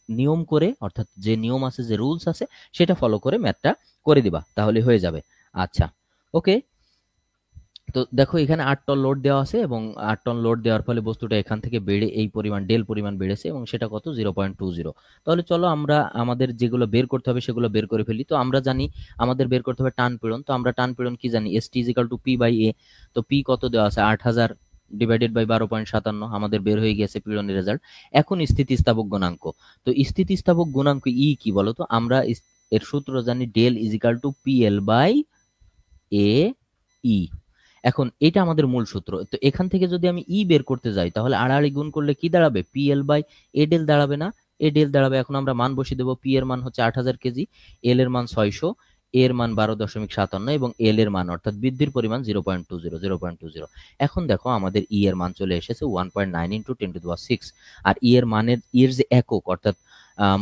নিয়ম করে অর্থাৎ যে নিয়ম আছে যে রুলস আছে সেটা ফলো করে ম্যাথটা করে দিবা, তাহলে হয়ে যাবে। আচ্ছা, ওকে। তো দেখো এখানে 8 টন লোড দেওয়া আছে এবং 8 টন লোড দেওয়ার ফলে বস্তুটা এখান থেকে বেড়ে এই পরিমাণ ডেল পরিমাণ বেড়েছে এবং সেটা কত 0.20। তাহলে চলো আমরা আমাদের যেগুলো বের করতে হবে সেগুলো বের করে ফেলি। তো আমরা জানি আমাদের বের করতে হবে টান পীড়ন। তো আমরা টান পীড়ন কি জানি, S T is equal to P by A. তো পি কত দেওয়া আছে 8000 ডিভাইডেড বাই 12.57, আমাদের বের হয়ে গেছে পীড়নের রেজাল্ট। এখন স্থিতিস্থাপক গুণাঙ্ক। তো স্থিতিস্থাপক গুণাঙ্ক ই কি বলতো, আমরা এর সূত্র জানি del is equal to P L by A E. এখন এটা আমাদের মূল সূত্র। তো এখান থেকে যদি আমি ই বের করতে যাই তাহলে আড়াআড়ি গুণ করলে কি দাঁড়াবে, P L by A del দাঁড়াবে না, এ ডেল দাঁড়াবে। এখন আমরা মান বসিয়ে দেবো। পি এর মান হচ্ছে 8000 কেজি, এল এর মান 600, এর মান 12.57 এবং এল এর মান অর্থাৎ বৃদ্ধির পরিমাণ 0.20। এখন দেখো আমাদের ই এর মান চলে এসেছে 1.9 ইন্টু 10⁶। আর ই এর মানের এর যে একক অর্থাৎ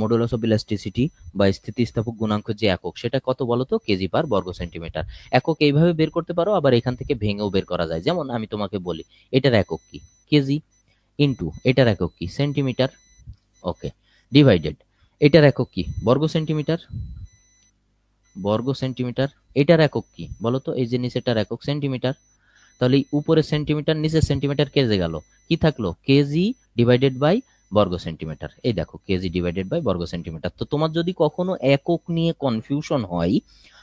মডুলাস অফ ইলাস্টিসিটি বা স্থিতিস্থাপক গুণাঙ্ক যে একক সেটা কত বলতো, কেজি পার বর্গ সেন্টিমিটার। একক এইভাবে বের করতে পারো, আবার এখান থেকে ভেঙেও বের করা যায়। যেমন আমি তোমাকে বলি এটার একক কি, কেজি, ইন্টু এটার একক কি, সেন্টিমিটার। ওকে, ডিভাইডেড এটার একক কি, বর্গ সেন্টিমিটার, বর্গ সেন্টিমিটার। এটার একক কি বলতো, এই যে নিচেটার একক সেন্টিমিটার। তাহলে উপরে সেন্টিমিটার নিচে সেন্টিমিটার কেটে গেল, কি থাকলো, কেজি ডিভাইডেড বাই বর্গ সেন্টিমিটার। এই দেখো কেজি ডিভাইডেড বাই বর্গ সেন্টিমিটার। তো তোমার যদি কখনো একক নিয়ে কনফিউশন হয়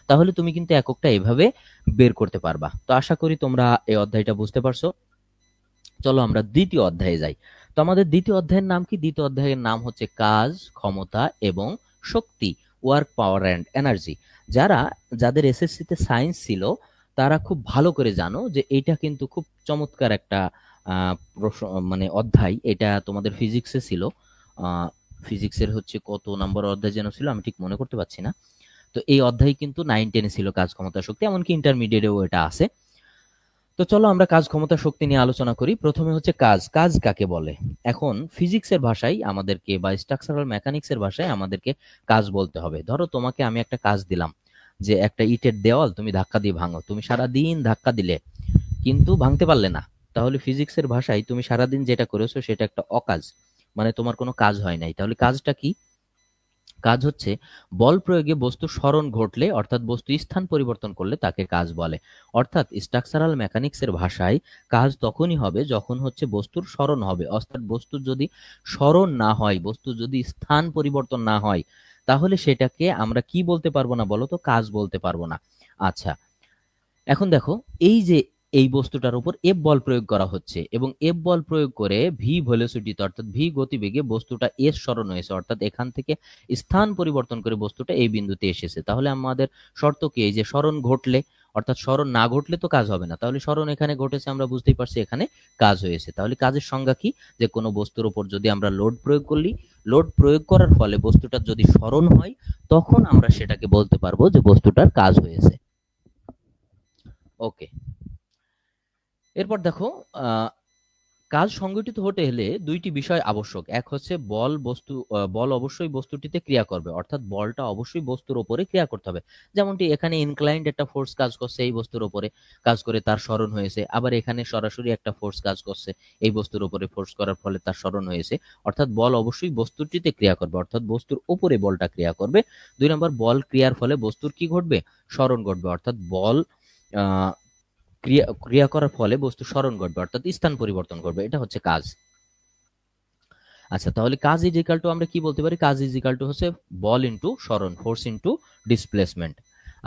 তাহলে তুমি কিন্তু এককটা এভাবে বের করতে পারবা। তো আশা করি তোমরা এই অধ্যায়টা বুঝতে পারছো। চলো আমরা দ্বিতীয় অধ্যায়ে যাই। তো আমাদের দ্বিতীয় অধ্যায়ের নাম কি, দ্বিতীয় অধ্যায়ের নাম হচ্ছে কাজ, ক্ষমতা এবং শক্তি, ওয়ার্ক পাওয়ার অ্যান্ড এনার্জি। যাদের এসএসসিতে সায়েন্স ছিল তারা খুব ভালো করে জানো যে এটা কিন্তু খুব চমৎকার একটা মানে অধ্যায়। এটা তোমাদের ফিজিক্সে ছিল। ফিজিক্সের হচ্ছে কত নম্বর অধ্যায় যেন ছিল আমি ঠিক মনে করতে পারছি না। তো এই অধ্যায় কিন্তু 9-10 ছিল, কাজ, ক্ষমতা, শক্তি, এমনকি ইন্টারমিডিয়েটেও এটা আছে। তো চলো আমরা কাজ, ক্ষমতা, শক্তি নিয়ে আলোচনা করি। প্রথমে হচ্ছে কাজ। কাজ কাকে বলে? এখন ফিজিক্সের ভাষায় আমাদেরকে বা স্ট্রাকচারাল মেকানিক্সের ভাষায় আমাদেরকে কাজ বলতে হবে। ধরো তোমাকে আমি একটা কাজ দিলাম যে একটা ইটের দেওয়াল তুমি ধাক্কা দিয়ে ভাঙো। তুমি সারাদিন ধাক্কা দিলে কিন্তু ভাঙতে পারলে না, তাহলে ফিজিক্সের ভাষায় তুমি সারাদিন যেটা করেছো সেটা একটা অকাজ, মানে তোমার কোনো কাজ হয় নাই। তাহলে কাজটা কি? কাজ হচ্ছে বল প্রয়োগে বস্তুর সরণ ঘটলে অর্থাৎ বস্তু স্থান পরিবর্তন করলে তাকে কাজ বলে। অর্থাৎ স্ট্রাকচারাল মেকানিক্সের ভাষায় কাজ তখনই হবে যখন হচ্ছে বস্তুর সরণ হবে। অর্থাৎ বস্তুর যদি সরণ না হয়, বস্তু যদি স্থান পরিবর্তন না হয়, তাহলে সেটাকে আমরা কি বলতে পারবো না বলো তো, কাজ বলতে পারবো না। আচ্ছা, এখন দেখো এই যে এই বস্তুটার উপর এফ বল প্রয়োগ করা হচ্ছে এবং এফ বল প্রয়োগ করে ভি ভেলোসিটিতে অর্থাৎ ভি গতিবেগে বস্তুটা এস সরণ হয়েছে, অর্থাৎ এখান থেকে স্থান পরিবর্তন করে বস্তুটা এই বিন্দুতে এসেছে। তাহলে আমাদের শর্ত কি, এই যে সরণ ঘটলে অর্থাৎ স্মরণ না ঘটলে তো কাজ হবে না, তাহলে স্মরণ এখানে ঘটেছে, আমরা বুঝতেই পারছি এখানে কাজ হয়েছে। তাহলে কাজের সংজ্ঞা কি, যে কোনো বস্তুর উপর যদি আমরা লোড প্রয়োগ করি, লোড প্রয়োগ করার ফলে বস্তুটার যদি স্মরণ হয়, তখন আমরা সেটাকে বলতে পারবো যে বস্তুটার কাজ হয়েছে। ওকে, এরপর দেখো কাজ সংগঠিত হতে হলে দুইটি বিষয় আবশ্যক। এক হচ্ছে বল অবশ্যই বস্তুটিতে ক্রিয়া করবে, অর্থাৎ বলটা অবশ্যই বস্তুর উপরে ক্রিয়া করতে হবে। যেমনটি এখানে ইনক্লাইন্ড একটা ফোর্স কাজ করছে, এই বস্তুর উপরে কাজ করে তার স্মরণ হয়েছে। আবার এখানে সরাসরি একটা ফোর্স কাজ করছে, এই বস্তুর উপরে ফোর্স করার ফলে তার স্মরণ হয়েছে। অর্থাৎ বল অবশ্যই বস্তুটিতে ক্রিয়া করবে, অর্থাৎ বস্তুর উপরে বলটা ক্রিয়া করবে। 2 নম্বর, বল ক্রিয়ার ফলে বস্তুর কি ঘটবে, স্মরণ ঘটবে। অর্থাৎ বল ক্রিয়া করার ফলে বস্তু স্মরণ ঘটবে, অর্থাৎ স্থান পরিবর্তন করবে, এটা হচ্ছে কাজ। আচ্ছা, তাহলে কাজ ইজ ইকুয়াল টু আমরা কি বলতে পারি, কাজ ইজ ইকুয়াল টু হচ্ছে বল ইনটু স্মরণ, ফোর্স ইনটু ডিসপ্লেসমেন্ট।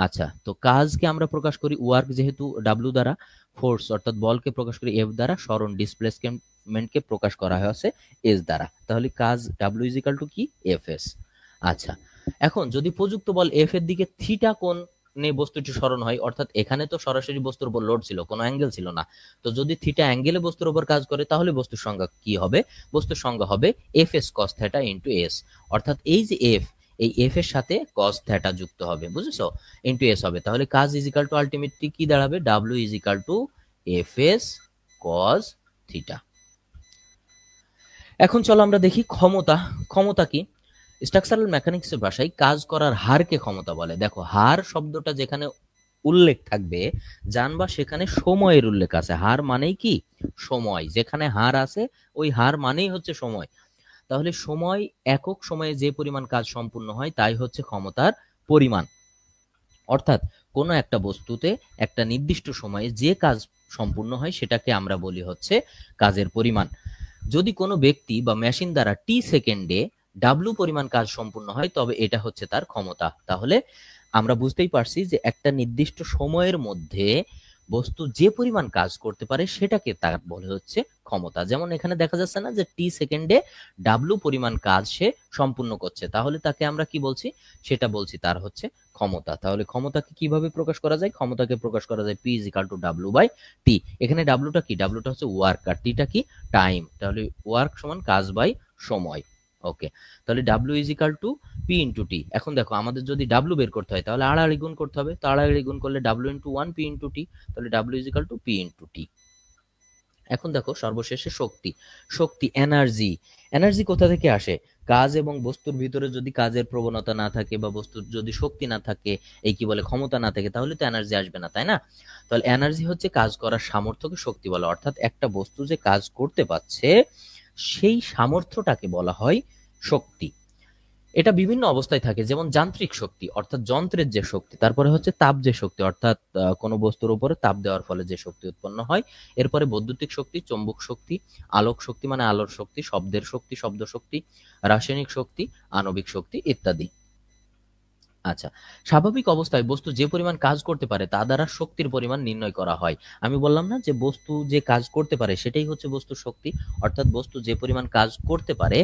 আচ্ছা, তো কাজকে আমরা প্রকাশ করি ওয়ার্ক যেহেতু ডাব্লিউ দ্বারা, ফোর্স অর্থাৎ বলকে প্রকাশ করি এফ দ্বারা, স্মরণ ডিসপ্লেসমেন্টকে প্রকাশ করা হয়েছে এস দ্বারা। তাহলে কাজ ডাব্লিউ ইজ ইকুয়াল টু কি, এফ এস। আচ্ছা, এখন যদি প্রযুক্ত বল এফ এর দিকে থিটা কোণ বস্তুটি স্মরণ হয়, অর্থাৎ এখানে তো সরাসরি বস্তুর উপর লোড ছিল, কোনো অ্যাঙ্গেল ছিল না, তো যদি থিটা অ্যাঙ্গেলে বস্তুর উপর কাজ করে, তাহলে বস্তুর সংজ্ঞা কি হবে, বস্তুর সংজ্ঞা হবে F S cos theta into S. অর্থাৎ এই যে এফ, এই এফ এর সাথে কস থিটা যুক্ত হবে, বুঝেছো, ইন্টু এস হবে। তাহলে কাজ ইজ ইকাল টু আলটিমেটলি কি দাঁড়াবে, W is equal to F S cos theta. এখন চলো আমরা দেখি ক্ষমতা। ক্ষমতা কি, স্ট্রাকচারাল মেকানিক্সের ভাষায় কাজ করার হারকে ক্ষমতা বলে। দেখো, হার শব্দটা যেখানে উল্লেখ থাকবে জানবা সেখানে সময়ের উল্লেখ আছে। হার মানেই কি, সময়। যেখানে হার আছে ওই হার মানেই হচ্ছে সময়। তাহলে সময়, একক সময়ে যে পরিমাণ কাজ সম্পূর্ণ হয় তাই হচ্ছে ক্ষমতার পরিমাণ। অর্থাৎ কোনো একটা বস্তুতে একটা নির্দিষ্ট সময়ে যে কাজ সম্পূর্ণ হয় সেটাকে আমরা বলি হচ্ছে কাজের পরিমাণ। যদি কোনো ব্যক্তি বা মেশিন দ্বারা টি সেকেন্ডে ডাব্লু পরিমাণ কাজ সম্পূর্ণ হয়, তবে এটা হচ্ছে তার ক্ষমতা। তাহলে আমরা বুঝতেই পারছি যে একটা নির্দিষ্ট সময়ের মধ্যে বস্তু যে পরিমাণ কাজ করতে পারে সেটাকে তার বলে হচ্ছে ক্ষমতা। যেমন এখানে দেখা যাচ্ছে না যে টি সেকেন্ডে ডাব্লু পরিমাণ কাজ সে সম্পূর্ণ করছে, তাহলে তাকে আমরা কি বলছি, সেটা বলছি তার হচ্ছে ক্ষমতা। তাহলে ক্ষমতাকে কিভাবে প্রকাশ করা যায়, ক্ষমতাকে প্রকাশ করা যায় P is equal to W by T. এখানে ডাব্লুটা কি, ডাব্লুটা হচ্ছে ওয়ার্ক, আর টিটা কি, টাইম। তাহলে ওয়ার্ক সমান কাজ বাই সময়। ওকে, তাহলে W is equal to P into T. এখন দেখো, আমাদের যদি ডাব্লিউ বের করতে হয় তাহলে আড়াআড়ি গুণ করতে হবে, তো আড়াআড়ি গুণ করলে W into one P into T, তাহলে W is equal to P into T. এখন দেখো সর্বশেষে শক্তি। শক্তি, এনার্জি। এনার্জি কোথা থেকে আসে, কাজ এবং বস্তুর ভিতরে যদি কাজের প্রবণতা না থাকে বা বস্তুর যদি শক্তি না থাকে, এই কি বলে ক্ষমতা না থাকে, তাহলে তো এনার্জি আসবে না, তাই না? তাহলে এনার্জি হচ্ছে কাজ করার সামর্থ্যকে শক্তি বলে। অর্থাৎ একটা বস্তু যে কাজ করতে পারছে সেই সামর্থ্যটাকে বলা হয় শক্তি। এটা বিভিন্ন অবস্থায় থাকে, যেমন যান্ত্রিক শক্তি অর্থাৎ যন্ত্রের যে শক্তি, তারপরে হচ্ছে তাপ যে শক্তি অর্থাৎ কোনো বস্তুর উপরে তাপ দেওয়ার ফলে যে শক্তি উৎপন্ন হয়, এরপরে বৈদ্যুতিক শক্তি, চৌম্বক শক্তি, আলোক শক্তি মানে আলোর শক্তি, শব্দের শক্তি, শব্দ শক্তি, রাসায়নিক শক্তি, আণবিক শক্তি ইত্যাদি। আচ্ছা, স্বাভাবিক অবস্থায় বস্তু যে পরিমাণ কাজ করতে পারে তা দ্বারা শক্তির পরিমাণ নির্ণয় করা হয়। আমি বললাম না যে বস্তু যে কাজ করতে পারে সেটাই হচ্ছে বস্তুর শক্তি, অর্থাৎ বস্তু যে পরিমাণ কাজ করতে পারে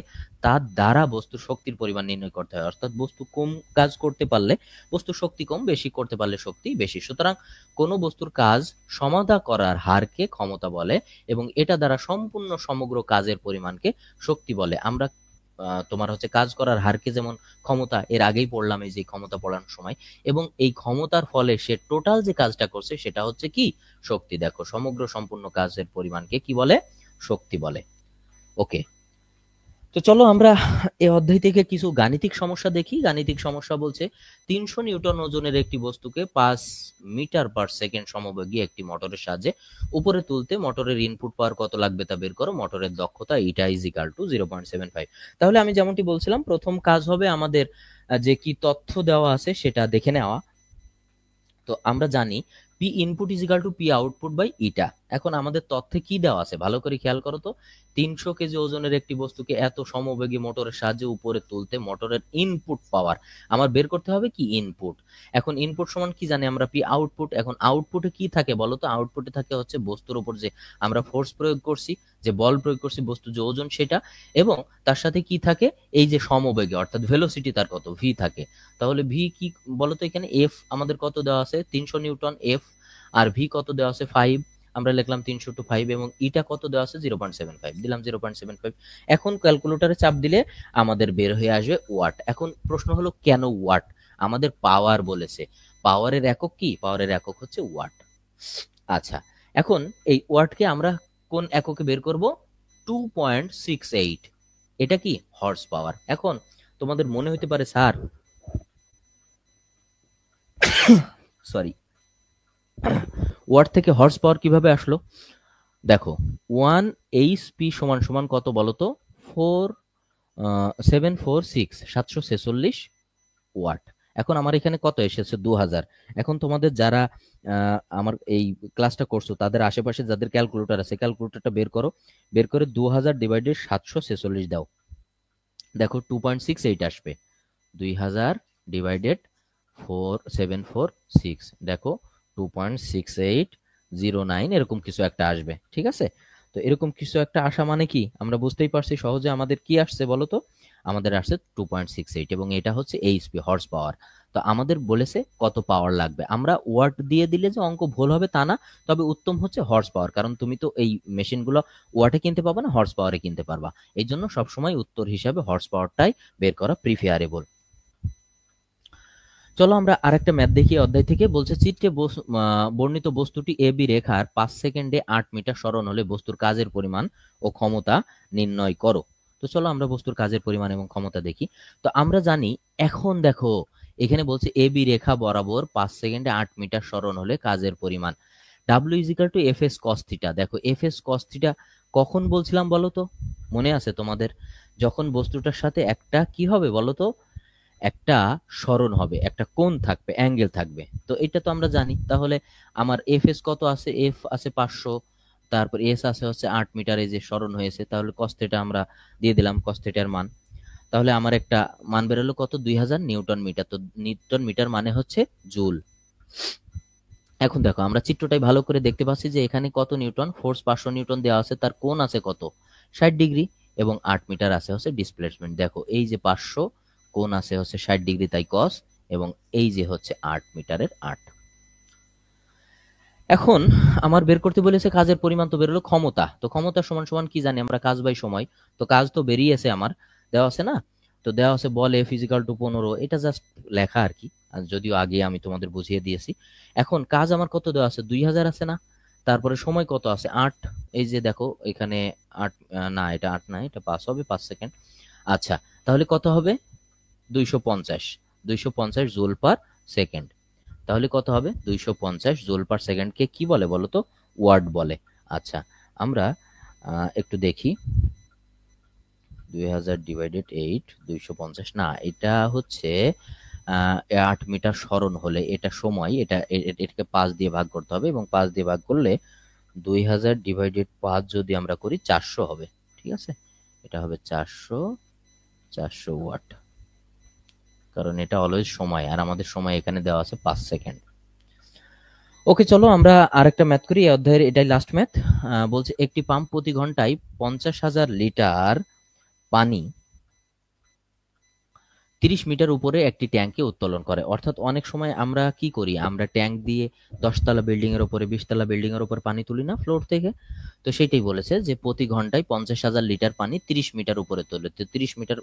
তার দ্বারা বস্তুর শক্তির পরিমাণ নির্ণয় করতে হয়। অর্থাৎ বস্তু কম কাজ করতে পারলে বস্তুর শক্তি কম, বেশি করতে পারলে শক্তি বেশি। সুতরাং কোনো বস্তুর কাজ সমাধা করার হারকে ক্ষমতা বলে এবং এটা দ্বারা সম্পূর্ণ সমগ্র কাজের পরিমাণকে শক্তি বলে। আমরা তোমার হচ্ছে কাজ করার হারকে যেমন ক্ষমতা, এর আগেই পড়লাম এই যে ক্ষমতা পড়ানোর সময়, এবং এই ক্ষমতার ফলে সে টোটাল যে কাজটা করছে সেটা হচ্ছে কি, শক্তি। দেখো, সমগ্র সম্পূর্ণ কাজের পরিমাণকে কি বলে, শক্তি বলে। ওকে, তো চলো আমরা এই অধ্যায় থেকে কিছু গাণিতিক সমস্যা দেখি। গাণিতিক সমস্যা বলছে 300 নিউটন ওজনের একটি বস্তুকে 5 মিটার পার সেকেন্ড সমবেগে একটি মোটরের সাহায্যে উপরে তুলতে মোটরের ইনপুট পাওয়ার কত লাগবে তা বের করো। মোটরের দক্ষতা ইটা ইজ ইকাল টু 0.75। তাহলে আমি যেমনটি বলছিলাম, প্রথম কাজ হবে আমাদের যে কি তথ্য দেওয়া আছে সেটা দেখে নেওয়া। তো আমরা জানি P input is equal to P output by eta. এখন আমাদের তথ্যে কি দেওয়া আছে ভালো করে খেয়াল করো তো। 300 কেজি ওজনের একটি বস্তুকে এত সমবেগী মোটরের সাহায্যে উপরে তুলতে মোটরের ইনপুট পাওয়ার আমার বের করতে হবে কি ইনপুট। এখন ইনপুট সমান কি জানি আমরা পি আউটপুট। এখন আউটপুটে কি থাকে বলো তো, আউটপুটে থাকে হচ্ছে বস্তুর উপর যে আমরা ফোর্স প্রয়োগ করছি, যে বল প্রয়োগ করছি, বস্তু যে ওজন সেটা, এবং তার সাথে কি থাকে এই যে সমবেগে অর্থাৎ ভেলোসিটি তার কত ভি থাকে। তাহলে ভি কি বলতো, এখানে এফ আমাদের কত দেওয়া আছে 300 নিউটন এফ, আর ভি কত দেওয়া আছে 5, আমরা লিখলাম 300 টু 5, এবং ইটা কত দেওয়া আছে 0.75 দিলাম 0.75। এখন ক্যালকুলেটরে চাপ দিলে আমাদের বের হয়ে আসবে ওয়াট। এখন প্রশ্ন হলো কেন ওয়াট, আমাদের পাওয়ার বলেছে, পাওয়ারের একক কি, পাওয়ারের একক হচ্ছে ওয়াট। আচ্ছা, এখন এই ওয়াটকে আমরা কোন এককে বের করব 2.68, এটা কি হর্স পাওয়ার। এখন তোমাদের মনে হতে পারে স্যার সরি ওয়াট থেকে হর্স পাওয়ার কিভাবে আসলো। দেখো 1 এইচপি সমান সমান কত বলতো 746 ওয়াট। এখন আমার এখানে কত এসেছে 2000। এখন তোমাদের যারা আমার এই ক্লাসটা করছো তাদের আশেপাশে যাদের ক্যালকুলেটর আছে ক্যালকুলেটরটা বের করো, বের করে 2000 ডিভাইডেড 746 দাও, দেখো 2.68 আসবে। 2000 ডিভাইডেড 746 দেখো 2.6809 এরকম কিছু একটা আসবে, ঠিক আছে। তো এরকম কিছু একটা আসা মানে কি আমরা বুঝতেই পারছি সহজে, আমাদের কি আসছে বলতো, আমাদের আসছে 2.68 এবং এটা হচ্ছে এইচপি হর্স পাওয়ার। তো আমাদের বলেছে কত পাওয়ার লাগবে, আমরা ওয়াট দিয়ে দিলে যে অঙ্ক ভুল হবে তা না, তবে উত্তম হচ্ছে হর্স পাওয়ার, কারণ তুমি তো এই মেশিনগুলো ওয়াটে কিনতে পারবা না, হর্স পাওয়ারে কিনতে পারবা। এই জন্য সবসময় উত্তর হিসাবে হর্স পাওয়ারটাই বের করা প্রিফেয়ারেবল। চলো আমরা আরেকটা ম্যাথ দেখি অধ্যায় থেকে। বলছে চিত্রে বর্ণিত বস্তুটি এ বি রেখার 5 সেকেন্ডে 8 মিটার সরণ হলে বস্তুর কাজের পরিমাণ ও ক্ষমতা নির্ণয় করো। তো চলো আমরা বস্তুর কাজের পরিমাণ এবং ক্ষমতা দেখি। তো আমরা জানি, এখন দেখো এখানে বলছে এ বি রেখা বরাবর 5 সেকেন্ডে 8 মিটার সরণ হলে কাজের পরিমাণ W is equal to F S cos theta. দেখো এফ এস কস থিটা কখন বলছিলাম বলো তো, মনে আছে তোমাদের, যখন বস্তুটার সাথে একটা কি হবে বলো তো, একটা সরণ হবে, একটা কোণ থাকবে, অ্যাঙ্গেল থাকবে। তো এটা তো আমরা জানি। তাহলে আমার এফ এস কত আছে, এফ আছে 500, তারপর এস আছে হচ্ছে 8 মিটারে যে সরণ হয়েছে, তাহলে কস থিটা আমরা দিয়ে দিলাম কস থিটার মান। তাহলে আমার একটা মান বেরোলো কত 2000 নিউটন মিটার। তো নিউটন মিটার মানে হচ্ছে জুল। এখন দেখো আমরা চিত্রটাই ভালো করে দেখতে পাচ্ছি যে এখানে কত নিউটন ফোর্স 500 নিউটন দেওয়া আছে, তার কোণ আছে কত 60 ডিগ্রি, এবং 8 মিটার আছে হচ্ছে ডিসপ্লেসমেন্ট। দেখো এই যে 500, কোণ আছে হচ্ছে 60 ডিগ্রি তাই কস, এবং এই যে হচ্ছে 8 মিটারের 8। এখন আমার বের করতে বলেছে কাজের পরিমাণ, তো বেরোলো ক্ষমতা। তো ক্ষমতা সমান সমান কি জানি আমরা, কাজ বাই সময়। তো কাজ তো বেরিয়েছে আমার, দেওয়া আছে না, তো দেওয়া আছে বল এফ ইজিক্যাল টু 15, এটা জাস্ট লেখা আর কি, আর যদিও আগে আমি তোমাদের বুঝিয়ে দিয়েছি। এখন কাজ আমার কত দেওয়া আছে 2000 আছে না, তারপরে সময় কত আছে 8, এই যে দেখো এখানে 8 না এটা 8 না, এটা 5 হবে 5 সেকেন্ড। আচ্ছা তাহলে কত হবে 250 জুল পার সেকেন্ড। তাহলে কত হবে 250 জুল পার সেকেন্ডকে কি বলে বলো তো, ওয়াট বলে। আচ্ছা আমরা একটু দেখি 2000 ডিভাইডেড 8 250 না, এটা হচ্ছে 8 মিটার সরণ হলে এটা সময়, এটাকে 5 দিয়ে ভাগ করতে হবে, এবং 5 দিয়ে ভাগ করলে 2000 ডিভাইডেড 5 যদি আমরা করি 400 হবে, ঠিক আছে। এটা হবে 400 ওয়াট, কারণ এটা অলওয়েজ সময়, আর আমাদের সময় এখানে দেওয়া আছে 5 সেকেন্ড। ওকে চলো আমরা আরেকটা ম্যাথ করি এই অধ্যায়ের, এটাই লাস্ট ম্যাথ। বলছে একটি পাম্প প্রতি ঘন্টায় 50,000 লিটার পানি 30 মিটার উপরে একটি ট্যাঙ্কে উত্তোলন করে। অর্থাৎ অনেক সময় আমরা কি করি, আমরা ট্যাঙ্ক দিয়ে 10 তলা বিল্ডিং এর উপরে 20 তলা বিল্ডিং এর উপর পানি তুলি না ফ্লোর থেকে। তো সেটাই বলেছে যে প্রতি ঘন্টায় 50,000 লিটার পানি 30 মিটার উপরে তোলে। তো 30 মিটার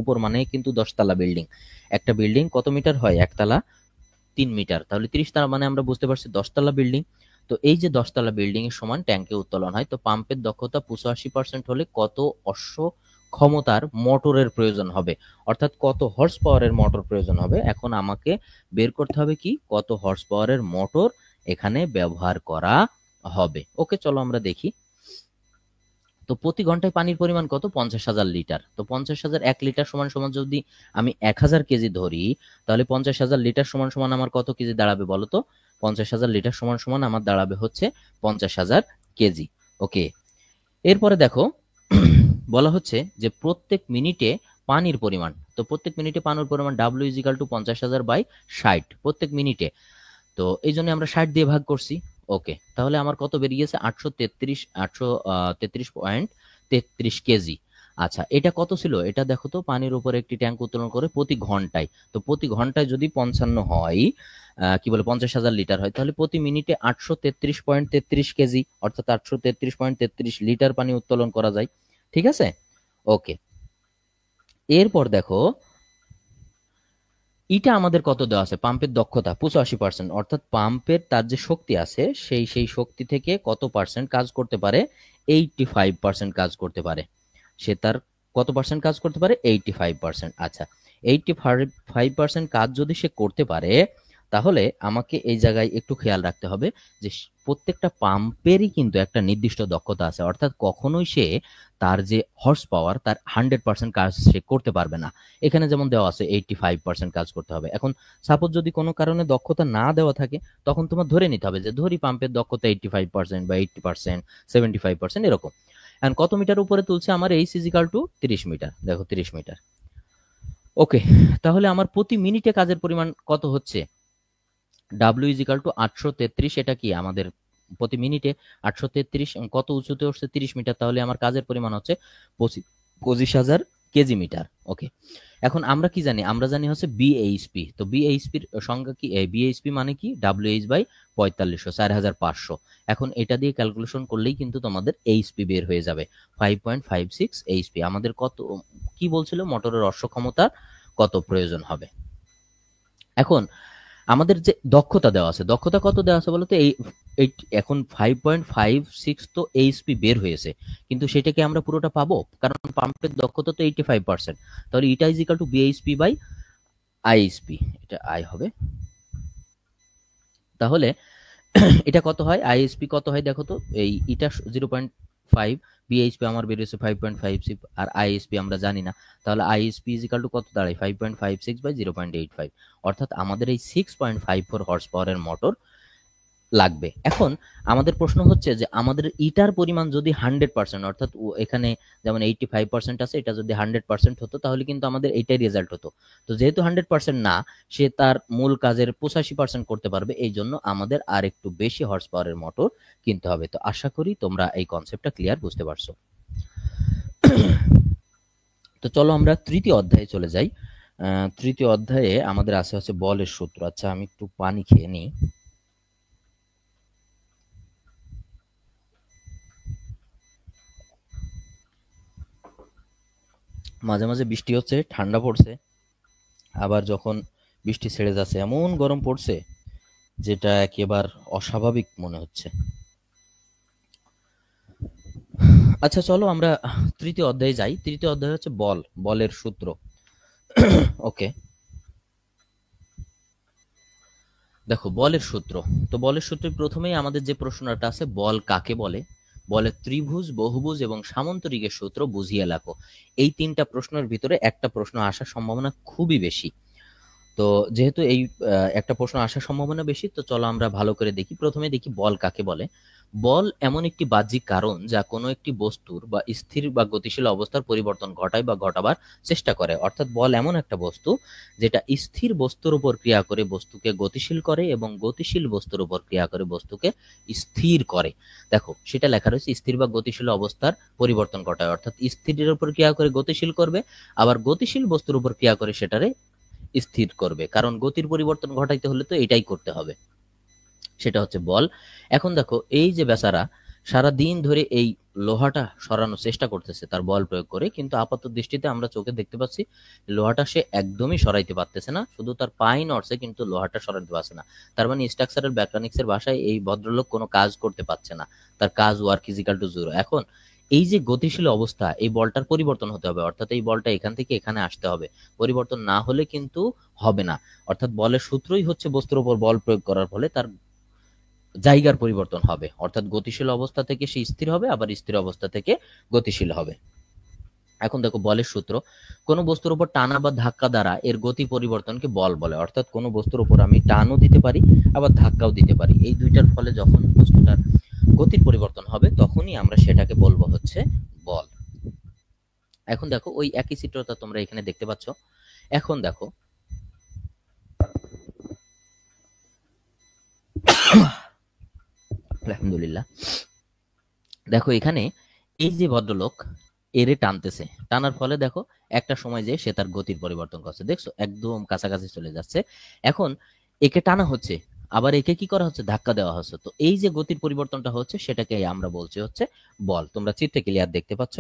উপর মানে কিন্তু 10 তলা বিল্ডিং। একটা বিল্ডিং কত মিটার হয়, একতলা 3 মিটার, তাহলে 30 তলা মানে আমরা বুঝতে পারছি 10 তলা বিল্ডিং। তো এই যে 10 তলা বিল্ডিং এর সমান ট্যাঙ্কে উত্তোলন হয়। তো পাম্পের দক্ষতা 85% হলে কত অশ্ব ক্ষমতার মোটরের প্রয়োজন হবে, অর্থাৎ কত হর্স পাওয়ারের মোটর প্রয়োজন হবে। এখন আমাকে বের করতে হবে কি কত হর্স পাওয়ারের মোটর এখানে ব্যবহার করা হবে। ওকে চলো আমরা দেখি। তো প্রতি ঘন্টায় পানির পরিমাণ কত 50,000 লিটার। তো 50,000 1 লিটার সমান সমান যদি আমি 1000 কেজি ধরি, তাহলে 50,000 লিটার সমান সমান আমার কত কেজি দাঁড়াবে বলো তো, 50,000 লিটার সমান সমান আমার দাঁড়াবে হচ্ছে 50,000 কেজি। ওকে, এরপরে দেখো বলা হচ্ছে যে প্রত্যেক মিনিটে পানির পরিমাণ, তো প্রত্যেক মিনিটে পানির পরিমাণ W is equal to 50,000 by 60 প্রত্যেক মিনিটে। তো এই জন্য আমরা 60 দিয়ে ভাগ করছি। ওকে, তাহলে আমার কত বেরিয়ে গেছে? 833.33 কেজি। আচ্ছা, এটা কত ছিল? এটা দেখো তো, পানির উপরে একটি ট্যাঙ্ক উত্তোলন করে প্রতি ঘন্টায়, তো প্রতি ঘন্টায় যদি 55 হয়, কি বলে 50,000 লিটার হয়, তাহলে প্রতি মিনিটে 833.33 কেজি, অর্থাৎ 833.33 লিটার পানি উত্তোলন করা যায়। ঠিক আছে, ওকে। এরপর দেখো এটা আমাদের কত দেওয়া আছে? পাম্পের দক্ষতা 85%, অর্থাৎ পাম্পের তার যে শক্তি আছে সেই শক্তি থেকে কত পার্সেন্ট কাজ করতে পারে? 85% কাজ করতে পারে। সে তার কত পার্সেন্ট কাজ করতে পারে? 85%। আচ্ছা, 85% কাজ যদি সে করতে পারে, তাহলে আমাকে এই জায়গায় একটু খেয়াল রাখতে হবে যে প্রত্যেকটা পাম্পেরই কিন্তু একটা নির্দিষ্ট দক্ষতা আছে, অর্থাৎ কখনোই সে তার যে হর্স পাওয়ার তার 100% কাজ সে করতে পারবে না। এখানে যেমন দেওয়া আছে 85% কাজ করতে হবে। এখন সাপোজ যদি কোনো কারণে দক্ষতা না দেওয়া থাকে, তখন তোমার ধরে নিতে হবে যে ধরি পাম্পের দক্ষতা 85% বা 80%, 75% এরকম। এখন কত মিটার উপরে তুলছে? আমার H is equal to 30 metre. দেখো 30 মিটার। ওকে, তাহলে আমার প্রতি মিনিটে কাজের পরিমাণ কত হচ্ছে? ডাব্লিউ ইজ ইকাল টু 833, এটা কি আমাদের প্রতি মিনিটে 833, কত উঁচুতে উঠছে? 30 মিটার, তাহলে আমার কাজের পরিমাণ হচ্ছে 25,000 কেজি মিটার। ওকে, এখন আমরা কি জানি? আমরা জানি হচ্ছে বিএইচপি। তো বিএইচপির সংজ্ঞা কি? বিএইচপি মানে কি? WH by 4500, 4500। এখন এটা দিয়ে ক্যালকুলেশন করলেই কিন্তু তোমাদের এইচপি বের হয়ে যাবে 5.56 এইচপি। আমাদের কত কি বলছিল? মোটরের অশ্বক্ষমতা কত প্রয়োজন হবে। এখন আমাদের যে দক্ষতা দেওয়া আছে, দক্ষতা কত দেওয়া আছে বলতো? এখন 5.56 তো এইচপি বের হয়েছে, কিন্তু সেটাকে আমরা পুরোটা পাবো? কারণ পাম্পের দক্ষতা তো 85%। তাহলে এটা is equal to BHP by IHP, এটা আই হবে। তাহলে এটা কত হয়? আইএসপি কত হয় দেখো তো, এই এটা 0.5, বিএইচপি আমার বেরিয়েছে 5.56, আর আইএসপি আমরা জানি না। তাহলে আইএসপি ইজ ইকাল টু কত দাঁড়ায়? 5.56 বাই 0.85, অর্থাৎ আমাদের এই 6.54 হর্স পাওয়ারের মোটর লাগবে। এখন আমাদের প্রশ্ন হচ্ছে যে আমাদের ইটার পরিমাণ যদি 100%, অর্থাৎ এখানে যেমন 85% আছে, এটা যদি 100% হতো তাহলে কিন্তু আমাদের এইটাই রেজাল্ট হতো। তো যেহেতু 100% না, সে তার মূল কাজের 85% করতে পারবে, এই জন্য আমাদের আর একটু বেশি হর্স পাওয়ারের মোটর কিনতে হবে। তো আশা করি তোমরা এই কনসেপ্টটা ক্লিয়ার বুঝতে পারছো। তো চলো আমরা তৃতীয় অধ্যায়ে চলে যাই। তৃতীয় অধ্যায়ে আমাদের আছে হচ্ছে বলের সূত্র। আচ্ছা, আমি একটু পানি খেয়ে নিই। মাঝে মাঝে বৃষ্টি হচ্ছে, ঠান্ডা পড়ছে, আবার যখন বৃষ্টি ছেড়ে যাচ্ছে এমন গরম পড়ছে যেটা একেবারে অস্বাভাবিক মনে হচ্ছে। আচ্ছা, চলো আমরা তৃতীয় অধ্যায়ে যাই। তৃতীয় অধ্যায় হচ্ছে বলের সূত্র। ওকে, দেখো বলের সূত্র। তো বলের সূত্রে প্রথমেই আমাদের যে প্রশ্নটা আছে, বল কাকে বলে, বলে ত্রিভুজ, বহুভুজ এবং সামন্তরিকের সূত্র বুঝিয়ে লেখো। এই তিনটা প্রশ্নের ভিতরে একটা প্রশ্ন আসার সম্ভাবনা খুবই বেশি। তো যেহেতু এই একটা প্রশ্ন আসার সম্ভাবনা বেশি, তো চলো আমরা ভালো করে দেখি। প্রথমে দেখি বল কাকে বলে। বল এমন একটি বাহ্যিক কারণ যা কোনো একটি বস্তুর বা স্থির বা গতিশীল অবস্থার পরিবর্তন ঘটায় বা ঘটাবার চেষ্টা করে। অর্থাৎ বল এমন একটা বস্তু যেটা স্থির বস্তুর উপর ক্রিয়া করে বস্তুকে গতিশীল করে এবং গতিশীল বস্তুর উপর ক্রিয়া করে বস্তুকে স্থির করে। দেখো সেটা লেখা রয়েছে, স্থির বা গতিশীল অবস্থার পরিবর্তন ঘটায়, অর্থাৎ স্থিরের উপর ক্রিয়া করে গতিশীল করবে, আবার গতিশীল বস্তুর উপর ক্রিয়া করে সেটারে স্থির করবে। কারণ গতির পরিবর্তন ঘটাইতে হলে তো এটাই করতে হবে, সেটা হচ্ছে বল। এখন দেখো এই যে বেচারা সারা দিন ধরে এই লোহাটা সরানোর চেষ্টা করতেছে তার বল প্রয়োগ করে, কিন্তু আপাত দৃষ্টিতে আমরা চোখে দেখতে পাচ্ছি লোহাটা সে একদমই সরাইতে পারতেছে না, শুধু তার পাই নড়ছে কিন্তু লোহাটা সরাইতে পারছে না। তার মানে স্ট্রাকচারাল মেকানিক্সের ভাষায় এই ভদ্রলোক কোনো কাজ করতে পারছে না, তার কাজ work is equal to zero. এখন এই যে গতিশীল অবস্থা, এই বলটার পরিবর্তন হতে হবে, অর্থাৎ এই বলটা এখান থেকে এখানে আসতে হবে, পরিবর্তন না হলে কিন্তু হবে না। অর্থাৎ বলের সূত্রই হচ্ছে বস্তুর উপর বল প্রয়োগ করার ফলে তার জায়গার পরিবর্তন হবে, অর্থাৎ গতিশীল অবস্থা থেকে সে স্থির হবে, আবার স্থির অবস্থা থেকে গতিশীল হবে। এখন দেখো বলের সূত্র, কোনো বস্তুর উপর টানা বা ধাক্কা দ্বারা এর গতি পরিবর্তনকে বল বলে। অর্থাৎ কোনো বস্তুর উপর আমি টানও দিতে পারি আবার ধাক্কাও দিতে পারি, এই দুইটার ফলে যখন বস্তুটার গতির পরিবর্তন হবে তখনই আমরা সেটাকে বলবো হচ্ছে বল। এখন দেখো ওই একই চিত্রটা তোমরা এখানে দেখতে পাচ্ছ। এখন দেখো আলহামদুলিল্লাহ, দেখো এখানে এই যে ভদ্রলোক এরে টানতেছে, টানার ফলে দেখো একটা সময় যে সে তার গতির পরিবর্তন করছে, দেখছো একদম কাছাকাছি চলে যাচ্ছে। এখন একে টানা হচ্ছে, আবার একে কি করা হচ্ছে, ধাক্কা দেওয়া হচ্ছে। তো এই যে গতির পরিবর্তনটা হচ্ছে সেটাকে আমরা বলছি হচ্ছে বল। তোমরা চিত্রে ক্লিয়ার দেখতে পাচ্ছ?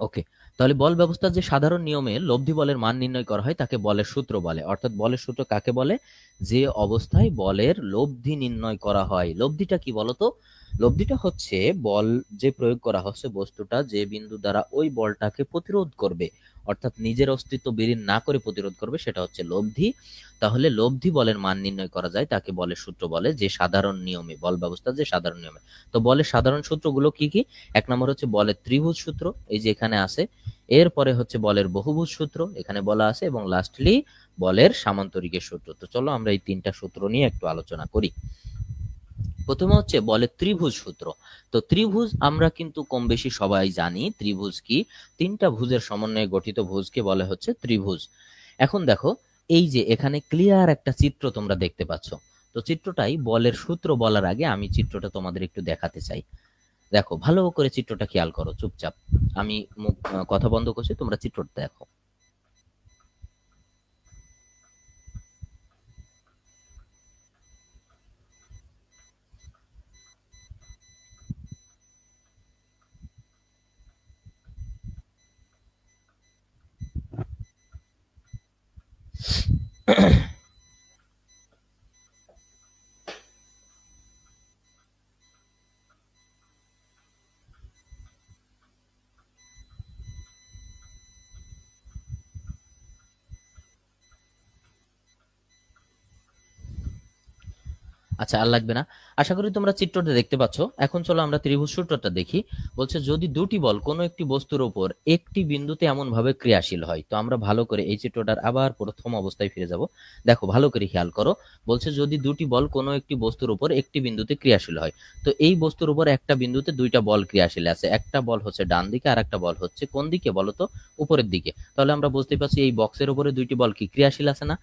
ওকে, তাহলে বল ব্যবস্থার যে সাধারণ নিয়মে লব্ধি বলের মান নির্ণয় করা হয় তাকে বলের সূত্র বলে। অর্থাৎ বলের সূত্র কাকে বলে? যে অবস্থায় বলের লব্ধি নির্ণয় করা হয়। লব্ধিটা কি বলতো? লব্ধিটা হচ্ছে বল যে প্রয়োগ করা হচ্ছে, বস্তুটা যে বিন্দু দ্বারা ওই বলটাকে প্রতিরোধ করবে, অর্থাৎ নিজের অস্তিত্ব বিলীন না করে প্রতিরোধ করবে, সেটা হচ্ছে লব্ধি। তাহলে লব্ধি বলের মান নির্ণয় করা যায় তাকে বলের সূত্র বলে, যে সাধারণ নিয়মে, বল ব্যবস্থার যে সাধারণ নিয়মে। তো বলের সাধারণ সূত্রগুলো কি কি? এক নম্বর হচ্ছে বলের ত্রিভুজ সূত্র, এই যে এখানে আছে। এরপরে হচ্ছে বলের বহুভুজ সূত্র, এখানে বলা আছে। এবং লাস্টলি বলের সামান্তরিকের সূত্র। তো চলো আমরা এই তিনটা সূত্র নিয়ে একটু আলোচনা করি। প্রথমে হচ্ছে বলের ত্রিভুজ সূত্র। তো ত্রিভুজ আমরা কিন্তু কম বেশি সবাই জানি ত্রিভুজ কি। তিনটা ভুজের সমন্বয়ে গঠিত ভুজকে বলে হচ্ছে ত্রিভুজ। এখন দেখো এই যে এখানে ক্লিয়ার একটা চিত্র তোমরা দেখতে পাচ্ছ। তো চিত্রটাই বলের সূত্র বলার আগে আমি চিত্রটা তোমাদের একটু দেখাতে চাই। দেখো ভালো করে চিত্রটা খেয়াল করো, চুপচাপ। আমি কথা বন্ধ করছি, তোমরা চিত্রটা দেখো। আচ্ছা, আর লাগবে না। আশা করি তোমরা চিত্রটা দেখতে পাচ্ছ। এখন চলো আমরা ত্রিভুজ সূত্রটা দেখি। বলছে যদি দুটি বল কোনো একটি বস্তুর উপর একটি বিন্দুতে এমন ভাবে ক্রিয়াশীল হয়। তো আমরা ভালো করে এই চিত্রটার আবার প্রথম অবস্থায় ফিরে যাব। দেখো ভালো করে খেয়াল করো। বলছে যদি দুটি বল কোনো একটি বস্তুর উপর একটি বিন্দুতে ক্রিয়াশীল হয়। তো এই বস্তুর উপর একটা বিন্দুতে দুইটা বল ক্রিয়াশীল আছে। একটা বল হচ্ছে ডান দিকে আর একটা বল হচ্ছে কোন দিকে বলো তো? উপরের দিকে। তাহলে আমরা বুঝতে পারছি এই বক্সের উপরে দুইটি বল কি ক্রিয়াশীল আছে না?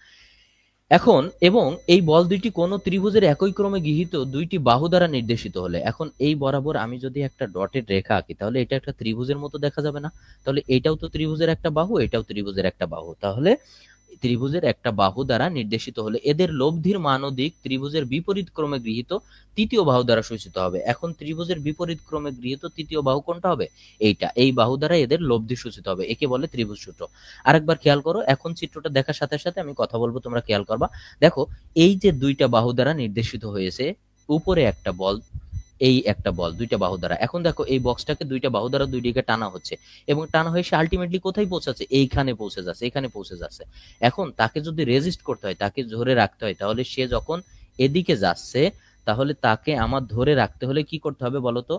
এখন এবং এই বল দুইটি কোন ত্রিভুজের একই ক্রমে গৃহীত দুইটি বাহু দ্বারা নির্দেশিত হলে, এখন এই বরাবর আমি যদি একটা ডটেড রেখা আঁকি তাহলে এটা একটা ত্রিভুজের মতো দেখা যাবে না? তাহলে এটাও তো ত্রিভুজের একটা বাহু, এটাও ত্রিভুজের একটা বাহু। তাহলে ত্রিভুজের একটা বাহু দ্বারা নির্দেশিত হলে এদের লব্ধির মান ও দিক ত্রিভুজের বিপরীত ক্রমে গৃহীত তৃতীয় বাহু দ্বারা সূচিত হবে। এখন ত্রিভুজের বিপরীত ক্রমে গৃহীত তৃতীয় বাহু কোনটা হবে? এইটা। এই বাহু দ্বারা এদের লব্ধি সূচিত হবে, একে বলে ত্রিভুজ সূত্র। আরেকবার খেয়াল করো, এখন চিত্রটা দেখার সাথে সাথে আমি কথা বলবো, তোমরা খেয়াল করবা। দেখো এই যে দুইটা বাহু দ্বারা নির্দেশিত হয়েছে, উপরে একটা বল, এই একটা বল দুইটা বাহু দ্বারা। এখন দেখো এই বক্সটাকে দুইটা বাহু দ্বারা দুই দিকে টানা হচ্ছে এবং টানা হয়ে সে আলটিমেটলি কোথায় পৌঁছাচ্ছে? এইখানে পৌঁছে যাচ্ছে, এখানে পৌঁছে যাচ্ছে। এখন তাকে যদি রেজিস্ট করতে হয়, তাকে ধরে রাখতে হয়, তাহলে সে যখন এদিকে যাচ্ছে তাহলে তাকে আমার ধরে রাখতে হলে কি করতে হবে বলতো?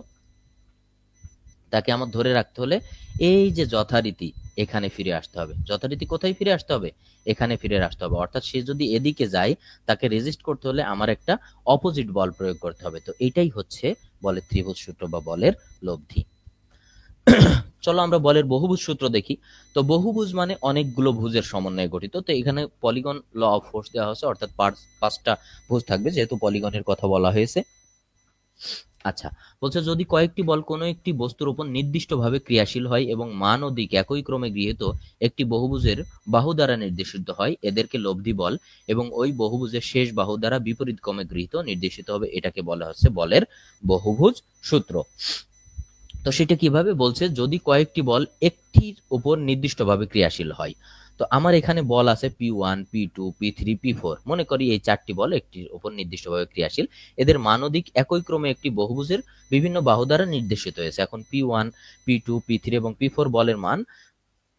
তাকে আমার ধরে রাখতে হলে এই যে যথারীতি এখানে ফিরে আসতে হবে। যথারীতি কোথায় ফিরে আসতে হবে? এখানে ফিরে আসতে হবে। অর্থাৎ সে যদি এদিকে যায় তাকে রেজিস্ট করতে হলে আমার একটা অপোজিট বল প্রয়োগ করতে হবে। তো এটাই হচ্ছে বলের ত্রিভুজ সূত্র বা বলের লব্ধি। চলো আমরা বলের বহুভুজ সূত্র দেখি। তো বহুভুজ মানে অনেকগুলো ভুজের সমন্বয়ে গঠিত। তো এখানে পলিগন ল অফ ফোর্স দেওয়া হয়েছে, অর্থাৎ পাঁচটা ভুজ থাকবে যেহেতু পলিগনের কথা বলা হয়েছে। আচ্ছা, বলছে যদি কয়েকটি বল কোনো একটি বস্তুর উপর নির্দিষ্টভাবে ক্রিয়াশীল হয় এবং মান ও দিক একই ক্রমে গৃহীত একটি বহুভুজের বাহু দ্বারা নির্দেশিত হয়, এদেরকে লব্ধি বল। এবং ওই বহুভুজের শেষ বাহু দ্বারা বিপরীত ক্রমে গৃহীত নির্দেশিত হবে, এটাকে বলা হচ্ছে বলের বহুভুজ সূত্র। তো সেটা কিভাবে? বলছে যদি কয়েকটি বল একটির উপর নির্দিষ্টভাবে ক্রিয়াশীল হয়। তো আমার এখানে বল আছে P1, P2, P3, P4। মনে করি এই চারটি বল একটির উপর নির্দিষ্টভাবে ক্রিয়াশীল। এদের মান ও দিক একই ক্রমে একটি বহুভুজের বিভিন্ন বাহু দ্বারা নির্দেশিত হয়েছে। এখন P1, P2, P3 এবং P4 বলের মান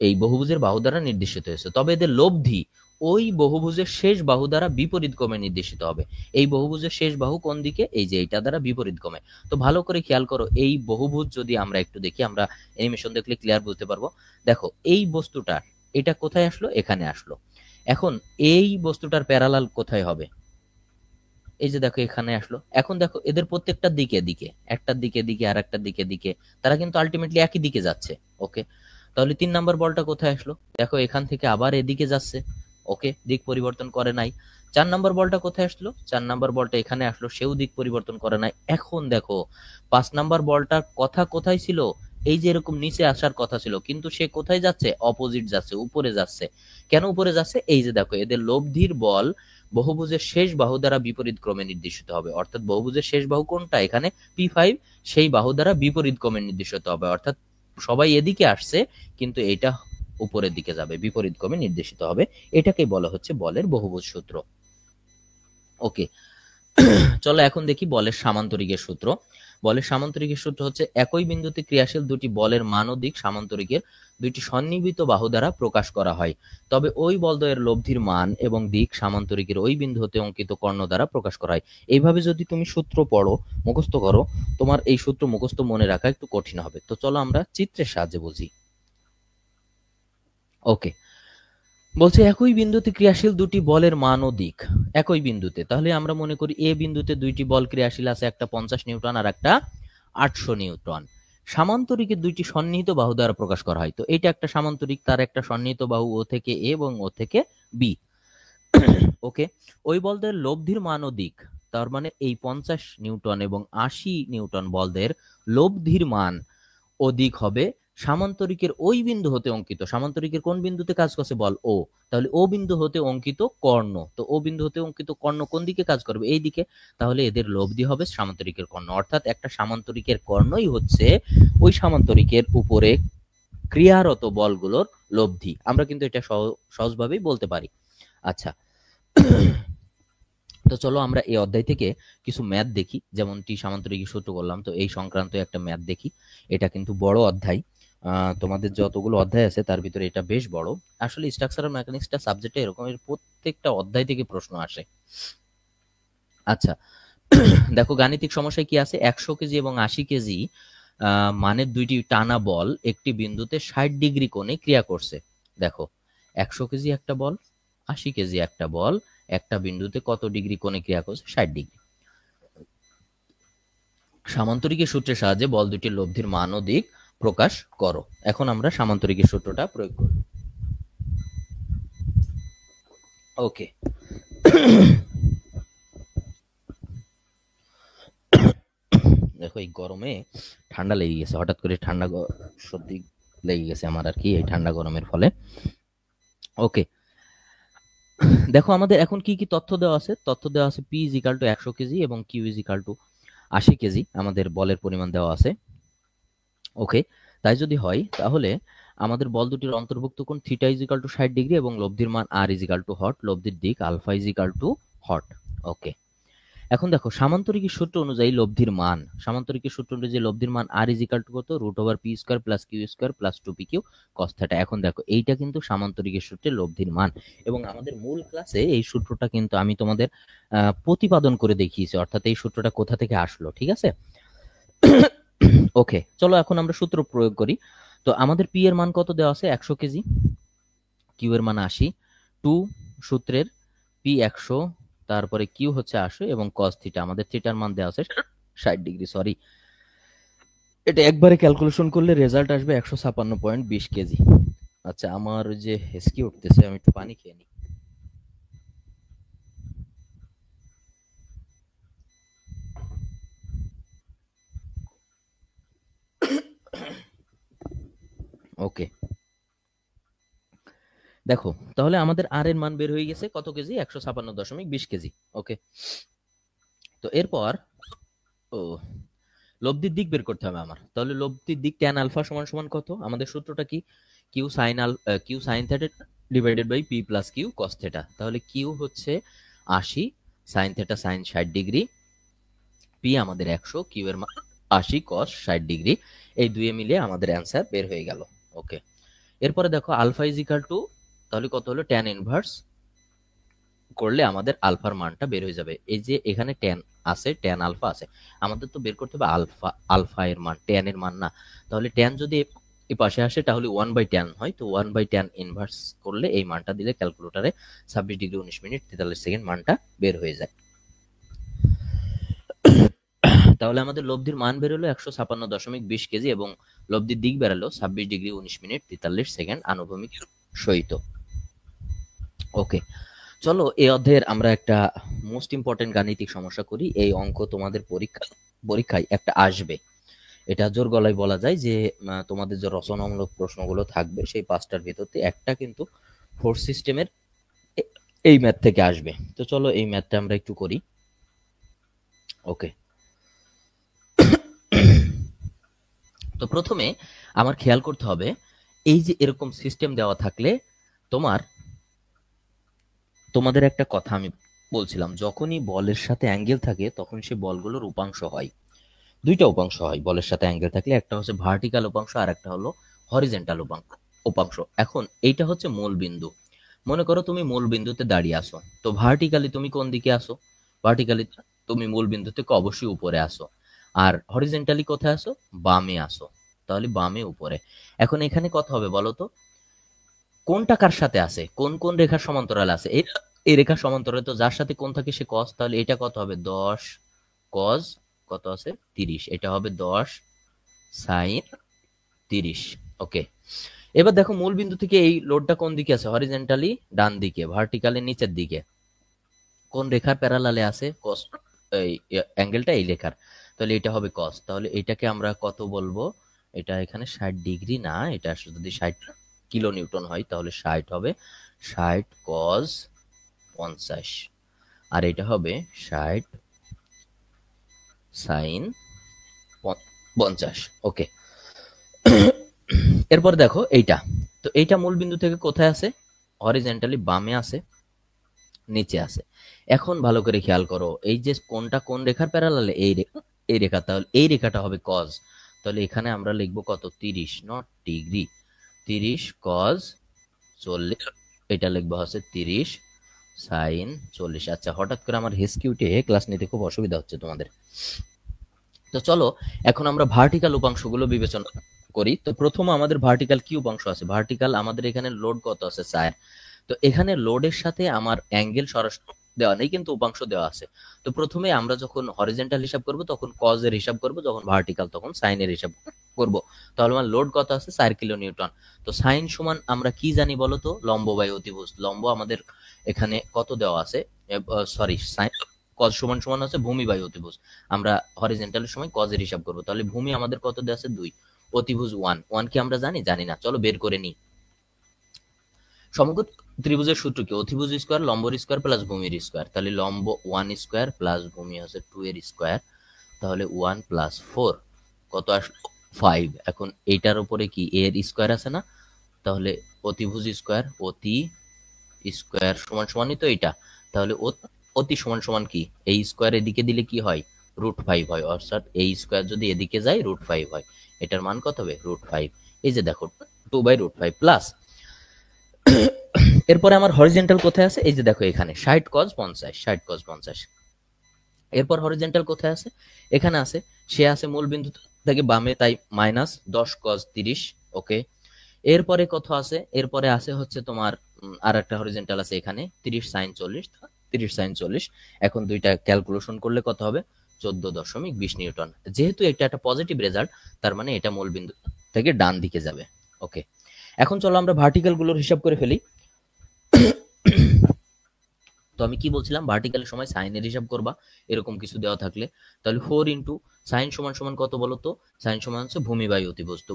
এই বহুভুজের বাহু দ্বারা নির্দেশিত হয়েছে। তবে এদের লব্ধি ওই বহুভুজের শেষ বাহু দ্বারা বিপরীত ক্রমে নির্দেশিত হবে। এই বহুভুজের শেষ বাহু কোন দিকে? এই যে এইটা দ্বারা বিপরীত ক্রমে। তো ভালো করে খেয়াল করো, এই বহুভুজ যদি আমরা একটু দেখি, আমরা অ্যানিমেশন দেখলে ক্লিয়ার বুঝতে পারবো। দেখো এই বস্তুটার এটা কোথায় আসলো? এখানে আসলো। এখন এই বস্তুটার প্যারালাল কোথায় হবে? এই যে দেখো এখানে আসলো। এখন দেখো এদের প্রত্যেকটা দিকে দিকে, একটার দিকে দিকে আর একটার দিকে দিকে, তারা কিন্তু আলটিমেটলি একই দিকে যাচ্ছে। ওকে, তাহলে 3 নাম্বার বলটা কোথায় আসলো? দেখো এখান থেকে আবার এদিকে যাচ্ছে। ওকে, দিক পরিবর্তন করে নাই। 4 নাম্বার বলটা কোথায় আসলো? 4 নাম্বার বলটা এখানে আসলো, সেও দিক পরিবর্তন করে নাই। এখন দেখো 5 নাম্বার বলটার কথা কোথায় ছিল? এই যে এরকম নিচে আসার কথা ছিল, কিন্তু সে কোথায় যাচ্ছে? অপোজিট যাচ্ছে, উপরে যাচ্ছে। কেন উপরে যাচ্ছে? এই যে দেখো এদের লব্ধির বল বহুভুজের শেষ বাহু দ্বারা বিপরীত ক্রমে নির্দেশিত হবে। অর্থাৎ বহুভুজের শেষ বাহু কোনটা? এখানে P5, সেই বাহু দ্বারা বিপরীত ক্রমে নির্দেশিত হবে। অর্থাৎ সবাই এদিকে আসছে, কিন্তু এটা উপরের দিকে যাবে, বিপরীত ক্রমে নির্দেশিত হবে। এটাকেই বলা হচ্ছে বলের বহুভুজ সূত্র। ওকে, চলো এখন দেখি বলের সামান্তরিকের সূত্র। বলের সামান্তরিকের সূত্র হচ্ছে একই বিন্দুতে ক্রিয়াশীল দুটি বলের মান ও দিক সামান্তরিকের দুইটি সন্নিহিত বাহু দ্বারা প্রকাশ করা হয়, তবে ওই বলদ্বয়ের লব্ধির মান এবং দিক সামান্তরিকের ওই বিন্দু হতে অঙ্কিত কর্ণ দ্বারা প্রকাশ করা হয়। এইভাবে যদি তুমি সূত্র পড়ো, মুখস্থ করো, তোমার এই সূত্র মুখস্থ মনে রাখা একটু কঠিন হবে। তো চলো আমরা চিত্রের সাহায্যে বুঝি। ওকে, বলছে একই বিন্দুতে ক্রিয়াশীল দুটি বলের মান ও দিক। একই বিন্দুতে, তাহলে আমরা মনে করি এ বিন্দুতে দুইটি বল ক্রিয়াশীল আছে, একটা 50 নিউটন আর একটা 800 নিউটন। সামান্তরিকের দুইটি সন্নিহিত বাহু দ্বারা প্রকাশ করা হয়। তো এটা একটা সামান্তরিক, তার একটা সন্নিহিত বাহু ও থেকে এ এবং ও থেকে বি। ওকে, ওই বলদের লব্ধির মান ও দিক, তার মানে এই 50 নিউটন এবং 80 নিউটন বলদের লব্ধির মান ও দিক হবে সামান্তরিকের ওই বিন্দু হতে অঙ্কিত। সামান্তরিকের কোন বিন্দুতে কাজ করছে? বল ও। তাহলে ও বিন্দু হতে অঙ্কিত কর্ণ। তো ও বিন্দু হতে অঙ্কিত কর্ণ কোন দিকে কাজ করবে? এই দিকে। তাহলে এদের লব্ধি হবে সামান্তরিকের কর্ণ। অর্থাৎ একটা সামান্তরিকের কর্ণই হচ্ছে ওই সামান্তরিকের উপরে ক্রিয়ারত বলগুলোর লব্ধি। আমরা কিন্তু এটা সহজভাবেই বলতে পারি। আচ্ছা, তো চলো আমরা এই অধ্যায় থেকে কিছু ম্যাথ দেখি। যেমন টি সামান্তরিকের সূত্র করলাম, তো এই সংক্রান্ত একটা ম্যাথ দেখি। এটা কিন্তু বড় অধ্যায়, তোমাদের যতগুলো অধ্যায় আছে তার ভিতরে এটা বেশ বড়। আসলে স্ট্রাকচারাল মেকানিক্সটা সাবজেক্টে এরকমের প্রত্যেকটা অধ্যায় থেকে প্রশ্ন আসে। আচ্ছা, দেখো গাণিতিক সমস্যায় কি আছে? 100 কেজি এবং 80 কেজি মানের দুইটি টানা বল একটি বিন্দুতে 60 ডিগ্রি কোণে ক্রিয়া করছে। দেখো 100 কেজি একটা বল, 80 কেজি একটা বল একটা বিন্দুতে কত ডিগ্রি কোণে ক্রিয়া করছে? 60 ডিগ্রি। সামান্তরিকের সূত্রের সাহায্যে বল দুটির লব্ধির মান ও দিক প্রকাশ করো। এখন আমরা সামান্তরিকের সূত্রটা প্রয়োগ করব। ওকে, দেখো এই গরমে ঠান্ডা লেগে গেছে, হঠাৎ করে ঠান্ডা সর্দি লেগে গেছে আমার আর কি, এই ঠান্ডা গরমের ফলে। ওকে, দেখো আমাদের এখন কি কি তথ্য দেওয়া আছে? তথ্য দেওয়া আছে P is equal to 100 KG এবং Q is equal to 80 KG আমাদের বলের পরিমাণ দেওয়া আছে। ওকে, তাই যদি হয় তাহলে আমাদের বল দুটির অন্তর্ভুক্ত কোণ theta is equal to 60 degree এবং লব্ধির মান R is equal to what, লব্ধির দিক alpha is equal to what. Okay, এখন দেখো সামান্তরিকের সূত্র অনুযায়ী লব্ধির মান, সামান্তরিকের সূত্র অনুযায়ী লব্ধির মান আর ইজ ইকাল টু কত? Root over P square plus Q square plus 2p Q cos theta. এখন দেখো এইটা কিন্তু সামান্তরিকের সূত্রে লব্ধির মান, এবং আমাদের মূল ক্লাসে এই সূত্রটা কিন্তু আমি তোমাদের প্রতিপাদন করে দেখিয়েছি, অর্থাৎ এই সূত্রটা কোথা থেকে আসলো। ঠিক আছে, ওকে, চলো এখন আমরা সূত্র প্রয়োগ করি। তো আমাদের পি এর মান কত দেওয়া আছে? 100 কেজি, কিউ এর মান 80, 2 সূত্রের পি 100, তারপরে কিউ হচ্ছে 80 এবং কস থিটা, আমাদের থিটার মান দেওয়া আছে 60 ডিগ্রি। সরি, এটা একবারে ক্যালকুলেশন করলে রেজাল্ট আসবে 156.20 কেজি। আচ্ছা, আমার যে হেসকি উঠতেছে, আমি একটু পানি খেয়ে নিই। ওকে, দেখো তাহলে আমাদের আর এর মান বের হয়ে গেছে কত কেজি? 156.20 কেজি। ওকে, তো এরপর ও লব্ধির দিক বের করতে হবে আমার। তাহলে লব্ধির দিক ট্যান আলফা সমান সমান কত? আমাদের সূত্রটা কি? Q sine theta divided by P plus Q cos theta. তাহলে কিউ হচ্ছে 80, sine theta sine 60 degree, P আমাদের 100, কিউ এর মান 80 কস 60 ডিগ্রি। এই দুয়ে মিলে আমাদের অ্যান্সার বের হয়ে গেল। ওকে, এরপরে দেখো আলফা ইজ ইকাল টু, তাহলে কত হলো? ট্যান ইনভার্স করলে আমাদের আলফার মানটা বের হয়ে যাবে। এই যে এখানে ট্যান আছে, ট্যান আলফা আছে, আমাদের তো বের করতে হবে আলফা, আলফা এর মান, ট্যান এর মান না। তাহলে ট্যান যদি এই পাশে আসে তাহলে 1/tan হয়, তো 1/tan ইনভার্স করলে এই মানটা দিলে ক্যালকুলেটরে 26 ডিগ্রি 19 মিনিট 43 সেকেন্ড মানটা বের হয়ে যায়। তাহলে আমাদের লব্ধির মান বেরোলো 156.20 কেজি এবং লব্ধির দিক বেরোলো 26 ডিগ্রি 19 মিনিট 43 সেকেন্ড আনুভূমিক সহিত। ওকে, চলো এই অধ্যায়ের আমরা একটা মোস্ট ইম্পর্টেন্ট গাণিতিক সমস্যা করি। এই অঙ্ক তোমাদের পরীক্ষায় একটা আসবে। এটা জোর গলায় বলা যায় যে তোমাদের যে রচনামূলক প্রশ্নগুলো থাকবে সেই 5টার ভিতরে একটা কিন্তু ফোর্স সিস্টেমের এই ম্যাথ থেকে আসবে। তো চলো এই ম্যাথটা আমরা একটু করি। ওকে, তো প্রথমে আমার খেয়াল করতে হবে এই যে এরকম সিস্টেম দেওয়া থাকলে তোমাদের একটা কথা আমি বলছিলাম, যখনই বলের সাথে অ্যাঙ্গেল থাকে তখন সে বলগুলোর উপাংশ হয়। দুইটা উপাংশ হয় বলের সাথে অ্যাঙ্গেল থাকলে, একটা হচ্ছে ভার্টিক্যাল উপাংশ আর একটা হলো হরিজেন্টাল উপাংশ। এখন এইটা হচ্ছে মূল বিন্দু। মনে করো তুমি মূল বিন্দুতে দাঁড়িয়ে আসো, তো ভার্টিক্যালি তুমি কোন দিকে আসো? ভার্টিক্যালি তুমি মূল বিন্দু থেকে অবশ্যই উপরে আসো। আর হরিজেন্টালি কোথায় আসো? বামে আসো। তাহলে বামে উপরে। এখন এখানে কথা হবে বলো তো কোনটা কার সাথে আছে, কোন কোন রেখার সমান্তরাল আছে? এই রেখার সমান্তরালে তো যার সাথে কোন থাকে সে কস। তাহলে এটা কত হবে? 10 কস কত আছে? 30। এটা হবে 10 সাইন 30। ওকে, এবার দেখো মূল বিন্দু থেকে এই লোডটা কোন দিকে আছে? হরিজেন্টালি ডান দিকে, ভার্টিক্যালি নিচের দিকে। কোন রেখার প্যারালালে আছে? কস, এই অ্যাঙ্গেলটা এই রেখার। তাহলে এটা হবে কস। তাহলে এটাকে আমরা কত বলবো? এটা এখানে 60 ডিগ্রি না, এটা যদি 60 কিলো নিউটন হয় তাহলে 60 হবে 60 কস 50। আর এটা হবে 60 সাইন 50। ওকে, এরপর দেখো এইটা, তো এইটা মূল বিন্দু থেকে কোথায় আছে? হরিজেন্টালি বামে আছে, নিচে আছে। এখন ভালো করে খেয়াল করো এই যে কোনটা কোন রেখার প্যারালালে? এই রেখা। তাহলে এই রেখাটা হবে কজ। তাহলে এখানে আমরা লিখবো কত? 30, নট ডিগ্রি। 30 কজ 40, এটা লিখবো হচ্ছে 30 সাইন 40। আচ্ছা, হঠাৎ করে আমার হেসকিউটে ক্লাস নিতে খুব অসুবিধা হচ্ছে তোমাদের। তো চলো এখন আমরা ভার্টিক্যাল উপাংশগুলো বিবেচনা করি। তো প্রথম আমাদের ভার্টিক্যাল কি উপাংশ আছে? ভার্টিক্যাল আমাদের এখানে লোড কত আছে? 4। তো এখানে লোডের সাথে আমার অ্যাঙ্গেল সরাসরি দেওয়া নেই, কিন্তু উপাংশ দেওয়া আছে। তো প্রথমে আমরা যখন হরিজেন্টাল হিসাব করব তখন কজ এর হিসাব করব, যখন ভার্টিক্যাল তখন সাইন এর হিসাব করব। তাহলে আমার লোড কত আছে? 4 কিলো নিউটন। তো সাইন সমান আমরা কি জানি বলো তো? লম্ব বাই অতিভুজ। লম্ব আমাদের এখানে কত দেওয়া আছে? সরি, সাইন কজ সমান সমান হচ্ছে ভূমি বাই অতিভুজ। আমরা হরিজেন্টালের সময় কজের হিসাব করব। তাহলে ভূমি আমাদের কত দেওয়া আছে? 2। অতিভুজ 1। 1 কি আমরা জানি না? চলো বের করে নিই। সমগ্র ত্রিভুজের সূত্র কি? অতিভুজ স্কয়ার লম্বর স্কয়ার প্লাস ভূমির স্কয়ার। তাহলে লম্ব 1 স্কয়ার প্লাস ভূমি হচ্ছে 2 এর স্কয়ার। তাহলে 1 প্লাস 4 কত আসলো? 5। এখন এইটার উপরে কি এর স্কয়ার আছে না? তাহলে অতিভুজ স্কয়ার, অতি স্কয়ার সমান সমানই তো এটা। তাহলে অতি সমান সমান কি? এই স্কয়ার এদিকে দিলে কি হয়? √5 হয়। অর্থাৎ এই স্কয়ার যদি এদিকে যায় √5 হয়। এটার মান কত হবে? √5। এই যে দেখো 2/√5 প্লাস এরপরে আমার হরিজেন্টাল কোথায় আছে? এই যে দেখো এখানে 60 cos 50, 60 cos 50। এরপর হরিজেন্টাল কোথায় আছে? এখানে আছে। সে আছে মূল বিন্দু থেকে বামে, তাই -10 cos 30। ওকে, এরপরে কত আছে? এরপরে আছে হচ্ছে তোমার আর একটা হরিজেন্টাল আছে এখানে 30 sin 40, 30 sin 40। এখন দুইটা ক্যালকুলেশন করলে কত হবে? 14.20 নিউটন। যেহেতু এটা একটা পজিটিভ রেজাল্ট, তার মানে এটা মূল বিন্দু থেকে ডান দিকে যাবে। ওকে, এখন চলো আমরা ভার্টিক্যাল গুলোর হিসাব করে ফেলি। তো আমি কি বলছিলাম? ভার্টিক্যালের সময় সাইনের হিসাব করবা এরকম কিছু দেওয়া থাকলে। তাহলে 4 ইন্টু সাইন সমান সমান কত বলো তো? সাইন সমান হচ্ছে ভূমি বাই অতিভুজ। তো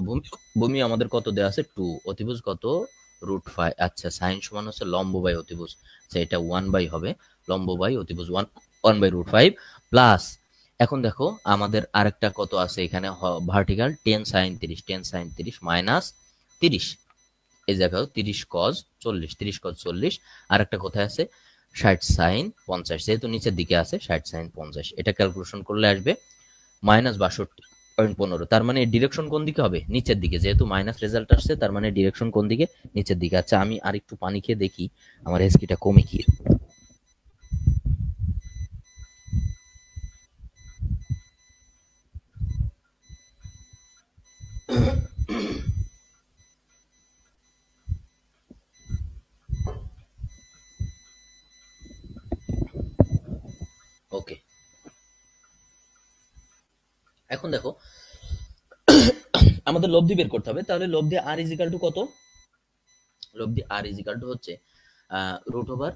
ভূমি আমাদের কত দেওয়া আছে? 2। অতিভুজ কত? √5। আচ্ছা, সাইন সমান হচ্ছে লম্ব বাই অতিভুজ। আচ্ছা, এটা 1 বাই হবে লম্ব বাই অতিভুজ 1/√5 প্লাস। এখন দেখো আমাদের আরেকটা কত আছে এখানে ভার্টিক্যাল 10 sin 30, 10 sin 30 মাইনাস 30। এই জায়গাও 30 cos 40, 30 cos 40। আরেকটা কোথায় আছে? 60 sin 50, যেহেতু নিচের দিকে আছে 60 sin 50। এটা ক্যালকুলেশন করলে আসবে -62.15। তার মানে ডিরেকশন কোন দিকে হবে? নিচের দিকে। যেহেতু মাইনাস রেজাল্ট আসছে তার মানে ডিরেকশন কোন দিকে? নিচের দিকে। আচ্ছা, আমি আর একটু পানি খেয়ে দেখি আমার এসকিটা কমে কি। ওকে, এখন দেখো আমাদের লব্ধি বের করতে হবে, তাহলে লব্ধি আর ইজ ইকাল টু কত? লব্ধি আর ইজ ইকাল টু হচ্ছে root over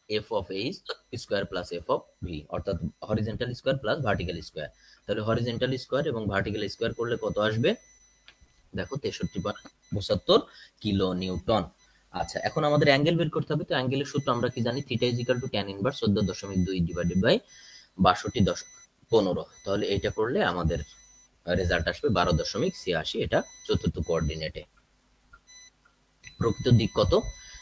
F of H square plus F of V, অর্থাৎ horizontal square plus vertical square. তাহলে হরিজেন্টাল স্কোয়ার এবং ভার্টিক্যাল স্কোয়ার করলে কত আসবে? দেখো 63.72 কিলো নিউটন। আচ্ছা, এখন আমাদের অ্যাঙ্গেল বের করতে হবে। তো অ্যাঙ্গেলের সূত্র আমরা কি জানি? Theta is equal to tan inverse 14.2 divided by 62.15। তাহলে এইটা করলে আমাদের রেজাল্ট আসবে 12.86। এটা চতুর্থ কোঅর্ডিনেটে। প্রকৃত দিক কত?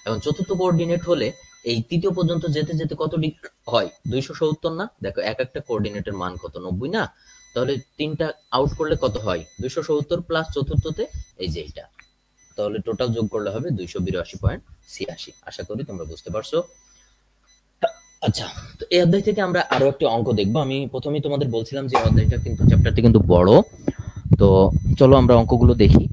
এখন চতুর্থ কোঅর্ডিনেট হলে এই তৃতীয় পর্যন্ত যেতে যেতে কত দিক হয়? 270 না? দেখো এক একটা কোঅর্ডিনেটের মান কত? 90 না? তাহলে তিনটা আউট করলে কত হয়? 270 প্লাস চতুর্থতে এই যে এটা, তাহলে টোটাল যোগ করলে হবে 282.86। আশা করি তোমরা বুঝতে পারছো। আচ্ছা, তো এই অধ্যায় থেকে আমরা আরো একটা অঙ্ক দেখবো। আমি প্রথমেই তোমাদের বলছিলাম যে অধ্যায়টা কিন্তু চ্যাপ্টারটি কিন্তু বড়, তো চলো আমরা অঙ্কগুলো দেখি।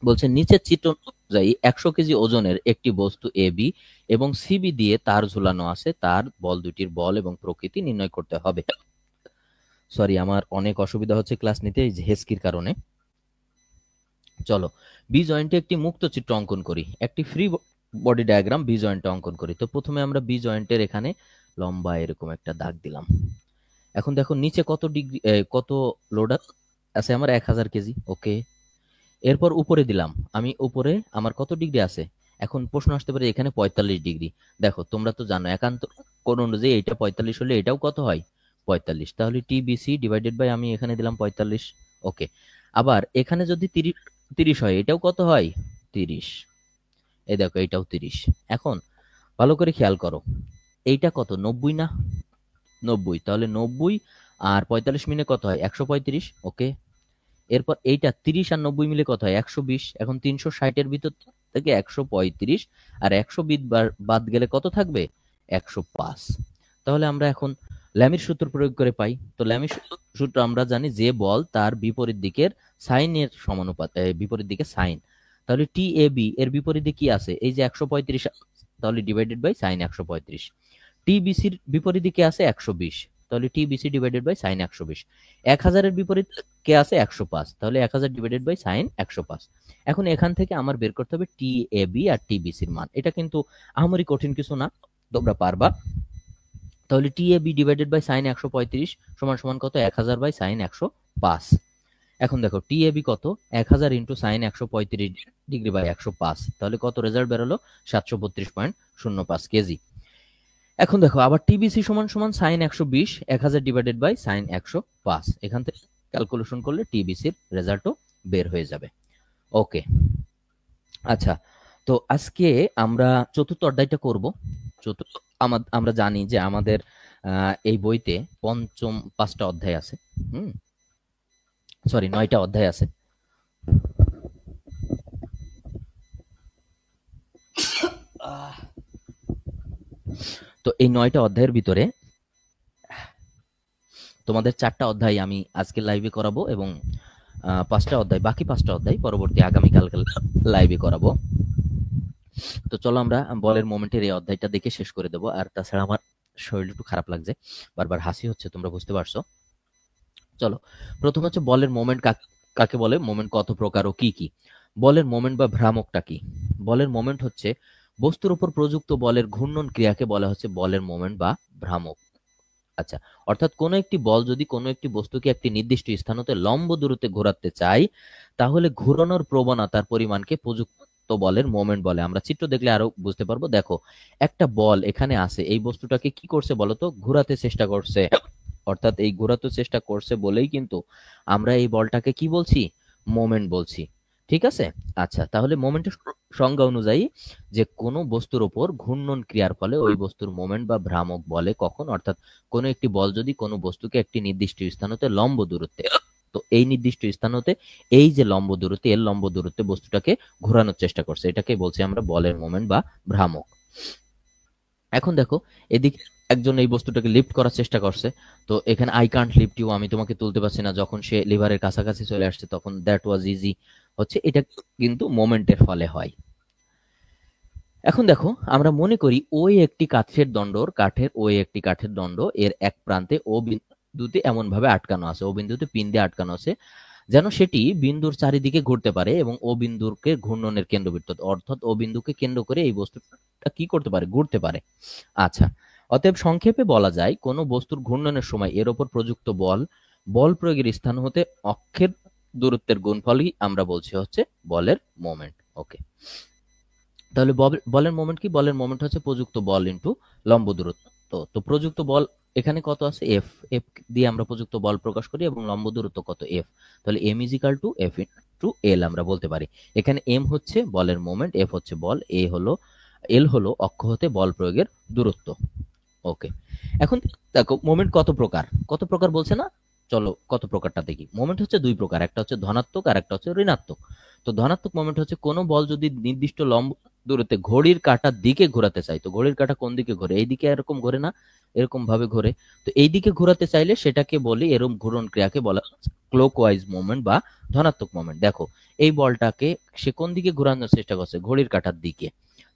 বলছে নিচের চিত্র অনুযায়ী 100 কেজি ওজনের একটি বস্তু এ বি এবং সিবি দিয়ে তার ঝুলানো আছে, তার বল দুটির বল এবং প্রকৃতি নির্ণয় করতে হবে। সরি, আমার অনেক অসুবিধা হচ্ছে ক্লাস নিতে এই হেসকির কারণে। চলো বি জয়েন্টে একটি মুক্ত চিত্র অঙ্কন করি, একটি ফ্রি বডি ডায়াগ্রাম বি জয়েন্টে অঙ্কন করি। তো প্রথমে আমরা বি জয়েন্টের এখানে লম্বা এরকম একটা দাগ দিলাম। এখন দেখো নিচে কত ডিগ্রি কত লোড আছে আমার? 1000 কেজি। ওকে, এরপর উপরে দিলাম আমি, উপরে আমার কত ডিগ্রি আছে? এখন প্রশ্ন আসতে পারে এখানে 45 ডিগ্রি। দেখো তোমরা তো জানো একান্ত কোণ অনুযায়ী এটা 45 হলে এটাও কত হয়? 45। তাহলে টিবিসি ডিভাইডেড বাই আমি এখানে দিলাম 45। ওকে, আবার এখানে যদি 30 হয় এটাও কত হয়? 30। এই দেখো এটাও 30। এখন ভালো করে খেয়াল করো, এইটা কত? 90 না? 90, তাহলে 90 আর 45 মিলে কত হয়? 135। ওকে, এরপর এইটা 30 আর 90 মিলে কত হয়? 120। এখন 360 এর ভিতর থেকে 135 আর 120 বাদ গেলে কত থাকবে? 105। তাহলে আমরা এখন ল্যামির সূত্র প্রয়োগ করে পাই। তো ল্যামির সূত্র আমরা জানি যে বল তার বিপরীত দিকের সাইনের সমানুপাত, বিপরীত দিকে সাইন। তাহলে টি এ বি এর বিপরীতে কি আছে? এই যে 135, তাহলে ডিভাইডেড বাই সাইন 135। টি বিসির বিপরীত দিকে আছে 120, তাহলে টি বিসি ডিভাইডেড বাই সাইন 120। 1000 এর বিপরীত কে আছে? 105, তাহলে 1000 ডিভাইডেড বাই সাইন 105। এখন এখান থেকে আমার বের করতে হবে টি এ বি আর টি বিসির মান। এটা কিন্তু আহামরি কঠিন কিছু না, তোমরা পারবা। তাহলে টি A B divided by sine 135 সমান সমান কত? 1000 বাই সাইন 105। এখন দেখো টি এ বি কত? 1000 ইন্টু সাইন 135 ডিগ্রি বাই 105, তাহলে কত রেজাল্ট বেরোলো? 732.05 কেজি। এখন দেখো আবার টিবিসি সমান সমান সাইন 120, 1000 ডিভাইডেড বাই সাইন 105। এখান থেকে ক্যালকুলেশন করলে টিবিসির রেজাল্টও বের হয়ে যাবে। ওকে, আচ্ছা, তো আজকে আমরা চতুর্থ অধ্যায়টা করব। চতুর্থ আমরা জানি যে আমাদের এই বইতে পঞ্চম 5টা অধ্যায় আছে। সরি 9টা অধ্যায় আছে। তো এই 9টা অধ্যায়ের ভিতরে তোমাদের 4টা অধ্যায় আমি আজকে লাইভে করাবো এবং 5টা অধ্যায়, বাকি 5টা অধ্যায় পরবর্তী আগামীকাল লাইভে করাবো। তো চলো আমরা বলের মোমেন্টের এই অধ্যায়টা দেখে শেষ করে দেবো। আর তাছাড়া আমার শরীর একটু খারাপ লাগছে, বারবার হাসি হচ্ছে, তোমরা বুঝতে পারছো। চলো, প্রথম হচ্ছে বলের মোমেন্ট কাকে বলে, মোমেন্ট কত প্রকার ও কি কি। বলের মোমেন্ট বা ভ্রামকটা কি? বলের মোমেন্ট হচ্ছে বস্তুর উপর প্রযুক্ত বলের ঘূর্ণন ক্রিয়াকে বলা হচ্ছে বলের মোমেন্ট বা ভ্রামক। আচ্ছা, অর্থাৎ কোনো একটি বল যদি কোনো একটি বস্তুকে একটি নির্দিষ্ট স্থান হতে লম্ব দূরত্বে ঘোরাতে চায়, তাহলে ঘুরানোর প্রবণতার পরিমাণকে প্রযুক্ত বলের মোমেন্ট বলে। আমরা চিত্র দেখলে আরো বুঝতে পারবো। দেখো একটা বল এখানে আছে, এই বস্তুটাকে কি করছে বলতো? ঘোরাতে চেষ্টা করছে। অর্থাৎ এই ঘোরাতে চেষ্টা করছে বলেই কিন্তু আমরা এই বলটাকে কি বলছি? মোমেন্ট বলছি। ঠিক আছে, আচ্ছা, তাহলে মোমেন্টের সংজ্ঞা অনুযায়ী যে কোনো বস্তুর উপর ঘূর্ণন ক্রিয়ার ফলে ওই বস্তুর মোমেন্ট বা ভ্রামক বলে কখন? অর্থাৎ কোনো একটি বল যদি কোনো বস্তুকে একটি নির্দিষ্ট স্থান হতে লম্ব দূরত্বে, তো এই নির্দিষ্ট স্থান হতে এই যে লম্ব দূরত্বে, এর লম্ব দূরত্বে বস্তুটাকে ঘোরানোর চেষ্টা করছে, এটাকে বলছি আমরা বলের মোমেন্ট বা ভ্রামক। এখন দেখো এদিকে একজন এই বস্তুটাকে লিফট করার চেষ্টা করছে, তো এখানে আই কান্ট লিফট ইউ, আমি তোমাকে তুলতে পারছি না। যখন সে লিভারের কাছাকাছি চলে আসছে তখন দ্যাট ওয়াজ ইজি হচ্ছে, এটা কিন্তু মোমেন্টের ফলে হয়। এখন দেখো আমরা মনে করি ওই একটি কাঠের দণ্ড, এর এক প্রান্তে ও বিন্দুতে এমন ভাবে আটকানো আছে, ও বিন্দুতে পিন দিয়ে আটকানো আছে যেন সেটি বিন্দুর চারিদিকে ঘুরতে পারে এবং ও বিন্দুকে ঘূর্ণনের কেন্দ্রবৃত্ত, অর্থাৎ ও বিন্দুকে কেন্দ্র করে এই বস্তুটা কি করতে পারে, ঘুরতে পারে। আচ্ছা, অতএব সংক্ষেপে বলা যায় কোনো বস্তুর ঘূর্ণনের সময় এর উপর প্রযুক্ত বল প্রয়োগের স্থান হতে অক্ষের দূরত্বের গুণফলই আমরা বলছি হচ্ছে বলের মোমেন্ট। ওকে, তাহলে বলের মোমেন্ট কি? বলের মোমেন্ট হচ্ছে প্রযুক্ত বল ইনটু লম্ব দূরত্ব। তো প্রযুক্ত বল এখানে কত আছে? এফ। এফ দিয়ে আমরা প্রযুক্ত বল প্রকাশ করি এবং লম্ব দূরত্ব কত? এফ। তাহলে M is equal to F into L আমরা বলতে পারি। এখানে এম হচ্ছে বলের মোমেন্ট, এফ হচ্ছে বল, এল হলো অক্ষ হতে বল প্রয়োগের দূরত্ব। ওকে, এখন দেখো মোমেন্ট কত প্রকার বলছে না? চলো কত প্রকারটা দেখি। মোমেন্ট হচ্ছে দুই প্রকার, একটা হচ্ছে ধনাত্মক আর একটা হচ্ছে ঋণাত্মক। তো ধনাত্মক মোমেন্ট হচ্ছে কোনো বল যদি নির্দিষ্ট লম্ব দূরত্বে ঘড়ির কাঁটার দিকে ঘোরাতে চাই, তো ঘড়ির কাঁটা কোন দিকে ঘোরে? এইদিকে এরকম ঘোরে না, এরকম ভাবে ঘোরে। তো এই দিকে ঘোরাতে চাইলে সেটাকে বলি, এরকম ঘূর্ণন ক্রিয়াকে বলা ক্লকওয়াইজ মোমেন্ট বা ধনাত্মক মোমেন্ট। দেখো এই বলটাকে সে কোন দিকে ঘোরানোর চেষ্টা করছে? ঘড়ির কাঁটার দিকে।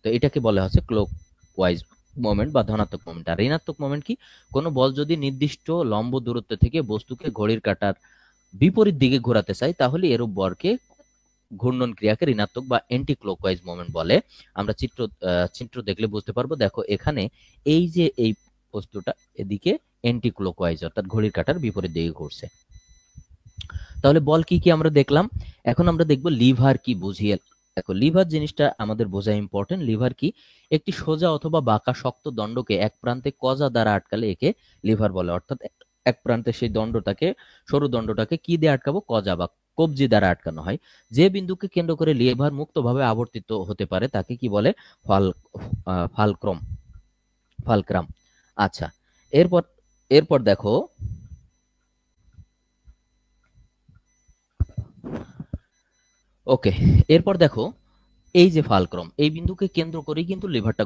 তো এটাকে বলা হচ্ছে ক্লকওয়াইজ মোমেন্ট বা ধনাত্মক মোমেন্ট। আর ঋণাত্মক মোমেন্ট কি? কোনো বল যদি নির্দিষ্ট লম্ব দূরত্ব থেকে বস্তুকে ঘড়ির কাঁটার বিপরীত দিকে ঘোরাতে চাই, তাহলে এরূপ বলকে ঘূর্ণন ক্রিয়াকে ঋণাত্মক বা অ্যান্টি ক্লকওয়াইজ মোমেন্ট বলে। আমরা চিত্র দেখলে বুঝতে পারবো। দেখো এখানে এই যে এই বস্তুটা এদিকে অ্যান্টি ক্লকওয়াইজ অর্থাৎ ঘড়ির কাঁটার বিপরীত দিকে ঘুরছে। তাহলে বল কি কি আমরা দেখলাম। এখন আমরা দেখবো লিভার কি। বুঝিয়ে দেখো, লিভার জিনিসটা আমাদের বোঝা ইম্পর্টেন্ট। লিভার কি? একটি সোজা অথবা বাঁকা শক্ত দণ্ডকে এক প্রান্তে কজা দ্বারা আটকালে একে লিভার বলে। অর্থাৎ এক প্রান্তে সেই দণ্ডটাকে, সরু দণ্ডটাকে কি দিয়ে আটকাবো? কজা বা কবজি দ্বারা আটকানো হয়। যে বিন্দুকে কেন্দ্র করে লিভার মুক্তভাবে আবর্তিত হতে পারে তাকে কি বলে? ফালক্রাম। আচ্ছা, এরপর দেখো, ওকে, এরপর দেখো এই যে ফালক্রম, এই বিন্দুকে কেন্দ্র করেই কিন্তু লিভারটা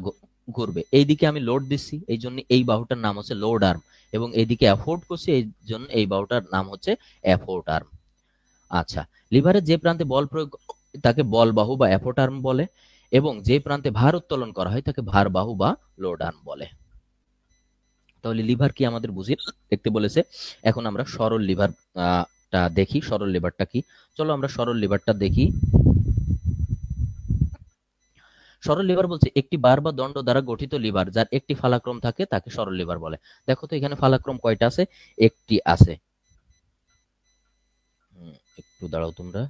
ঘুরবে। এইদিকে আমি লোড দিচ্ছি, এই জন্য এই বাহুটার নাম হচ্ছে লোড আর্ম, এবং এইদিকে অ্যাফোর্ড করছি, এই জন্য এই বাহুটার নাম হচ্ছে অ্যাফোর্ড আর্ম। আচ্ছা, লিভারের যে প্রান্তে বল প্রয়োগ তাকে বল বাহু বা অ্যাফোর্ড আর্ম বলে, এবং যে প্রান্তে ভার উত্তোলন করা হয় তাকে ভার বাহু বা লোড আর্ম বলে। তাহলে লিভার কি আমাদের বুঝিয়ে দেখতে বলেছে। এখন আমরা সরল লিভার দেখি। সরল লিভারটা কি? চলো আমরা সরল লিভারটা দেখি। সরল লিভার বলছে একটি বার বা দণ্ড দ্বারা গঠিত লিভার যার একটি ফালাক্রম থাকে তাকে সরল লিভার বলে। দেখো তো এখানে ফালাক্রম কয়টা আছে? একটি আছে। একটু দাঁড়াও তোমরা।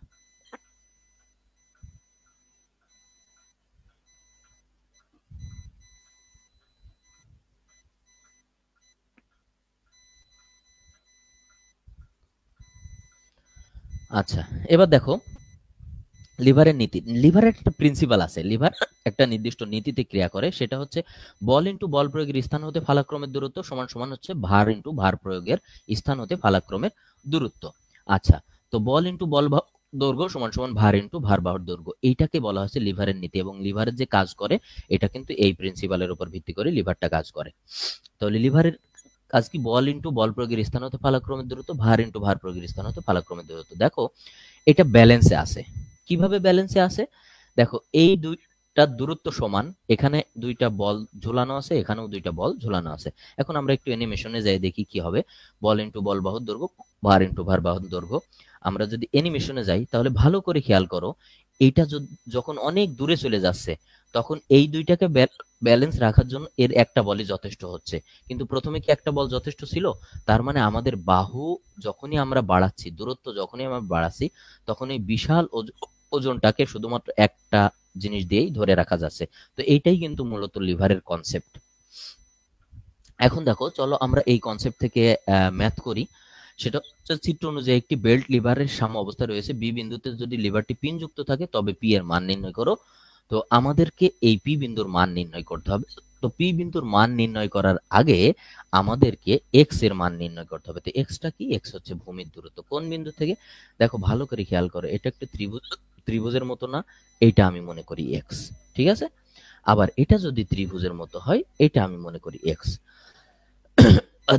আচ্ছা, এবার দেখো লিভারের নীতি। লিভারের একটা প্রিন্সিপাল আছে। লিভার একটা নির্দিষ্ট নীতিতে ক্রিয়া করে, সেটা হচ্ছে বল ইন্টু বল প্রয়োগের স্থান হতে ফালাক্রমের দূরত্ব সমান সমান হচ্ছে ভার ইন্টু ভার প্রয়োগের স্থান হতে ফালাক্রমের দূরত্ব। আচ্ছা, তো বল ইন্টু বল দৈর্ঘ্য সমান সমান ভার ইন্টু ভার বাহুর দৈর্ঘ্য, এইটাকে বলা হচ্ছে লিভারের নীতি। এবং লিভারের যে কাজ করে এটা কিন্তু এই প্রিন্সিপালের উপর ভিত্তি করে লিভারটা কাজ করে। তাহলে লিভারের কাজ কি? বল ইন্টু বল প্রয়োগের স্থান হতে ফালাক্রমের দূরত্ব, ভার ইন্টু ভার প্রয়োগের স্থান হতে ফালাক্রমের দূরত্ব। দেখো এটা ব্যালেন্সে আছে। কিভাবে ব্যালেন্সে আছে? দেখো এই দুইটা দূরত্ব সমান, এখানে দুইটা বল ঝোলানো আছে, এখানেও দুইটা বল ঝোলানো আছে। এখন আমরা একটু অ্যানিমেশনে যাই দেখি কি হবে। বল ইন্টু বল বাহুর দৈর্ঘ্য, ভার ইন্টু ভার বাহুর দৈর্ঘ্য। আমরা যদি অ্যানিমেশনে যাই তাহলে ভালো করে খেয়াল করো, এইটা যখন অনেক দূরে চলে যাচ্ছে তখন এই দুইটাকে ব্যালেন্স রাখার জন্য এর একটা বলই যথেষ্ট হচ্ছে। কিন্তু প্রথমে কি একটা বল যথেষ্ট ছিল? তার মানে আমাদের বাহু যখনই আমরা বাড়াচ্ছি, দূরত্ব যখনই আমরা বাড়াচ্ছি, তখন এই বিশাল ওজনটাকে শুধুমাত্র একটা জিনিস দিয়েই ধরে রাখা যাচ্ছে। তো এইটাই কিন্তু মূলত লিভারের কনসেপ্ট। এখন দেখো চলো আমরা এই কনসেপ্ট থেকে ম্যাথ করি। সেটা হচ্ছে চিত্র অনুযায়ী একটি বেল্ট লিভারের সাম্য অবস্থা রয়েছে। বি বিন্দুতে যদি লিভারটি পিন যুক্ত থাকে তবে পি এর মান নির্ণয় করো। তো আমাদেরকে এই পি বিন্দুর মান নির্ণয় করতে হবে। তো পি বিন্দুর মান নির্ণয় করার আগে আমাদেরকে এক্স এর মান নির্ণয় করতে হবে। তো এক্সটা কি? এক্স হচ্ছে ভূমির দূরত্ব কোন বিন্দু থেকে। দেখো ভালো করে খেয়াল করো, এটা একটা ত্রিভুজের মতো না, এটা আমি মনে করি এক্স। ঠিক আছে, আবার এটা যদি ত্রিভুজের মতো হয় এটা আমি মনে করি এক্স।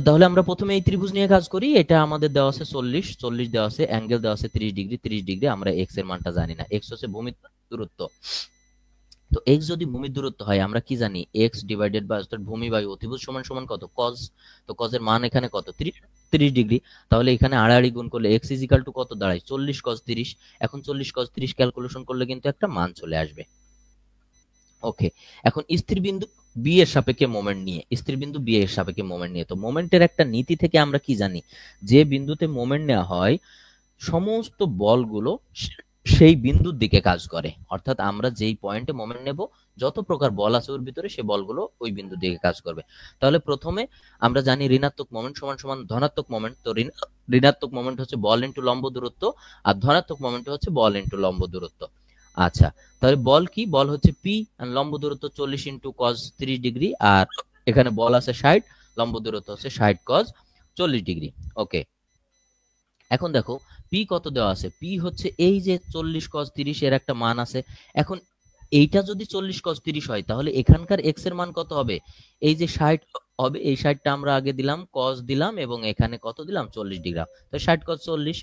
তাহলে আমরা প্রথমে এই ত্রিভুজ নিয়ে কাজ করি। এটা আমাদের দেওয়া আছে 40 দেওয়া আছে, অ্যাঙ্গেল দেওয়া আছে 30 ডিগ্রি। আমরা এক্স এর মানটা জানি না। এক্স হচ্ছে ভূমির দূরত্ব। তো এক্স যদি ভূমির দূরত্ব হয়, আমরা কি জানি এক্স ডিভাইডেড বাই অর্থাৎ ভূমি বাই অতিভুজ সমান সমান কত, কজ। তো কজের মান এখানে কত, 30 ডিগ্রি। তাহলে এখানে আড়াআড়ি গুণ করলে এক্স ইজ ইকাল টু কত দাঁড়ায়, 40 কজ 30। এখন 40 কজ 30 ক্যালকুলেশন করলে কিন্তু একটা মান চলে আসবে। ওকে, এখন স্থির বিন্দু বি এর সাপেক্ষে মোমেন্ট নিয়ে, স্থির বিন্দু বি এর সাপেক্ষে মোমেন্ট নিয়ে। তো মোমেন্টের একটা নীতি থেকে আমরা কি জানি, যে বিন্দুতে মোমেন্ট নেওয়া হয় সমস্ত বলগুলো সেই বিন্দুর দিকে কাজ করে। অর্থাৎ আমরা যেই পয়েন্টে মোমেন্ট নেব, যত প্রকার বল আছে ওর ভিতরে, সে বলগুলো ওই বিন্দুর দিকে কাজ করবে। তাহলে প্রথমে আমরা জানি ঋণাত্মক মোমেন্ট সমান সমান ধনাত্মক মোমেন্ট। তো ঋণাত্মক মোমেন্ট হচ্ছে বল ইন্টু লম্ব দূরত্ব, আর ধনাত্মক মোমেন্ট হচ্ছে বল ইন্টু লম্ব দূরত্ব। আচ্ছা, তাহলে বল কি, বল হচ্ছে পি, লম্ব দূরত্ব 40 ইন্টু কজ 30 ডিগ্রি, আর এখানে বল আছে 60, লম্ব দূরত্ব হচ্ছে 60 কজ 40 ডিগ্রি। ওকে, এখন দেখো পি কত দেওয়া আছে, পি হচ্ছে এই যে 40 cos 30 এর একটা মান আছে। এখন এইটা যদি 40 cos 30 হয়, তাহলে এখানকার এক্স এর মান কত হবে, এই যে 60 হবে, এই 60টা আমরা আগে দিলাম, cos দিলাম, এবং এখানে কত দিলাম, 40 দিলাম, তো 60 cos 40।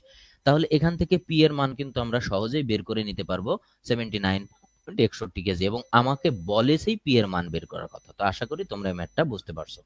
তাহলে এখান থেকে পি এর মান কিন্তু আমরা সহজেই বের করে নিতে পারবো 79.61 কেজি, এবং আমাকে বলেছেই পি এর মান বের করার কথা। তো আশা করি তোমরা এই ম্যাথটা বুঝতে পারছো।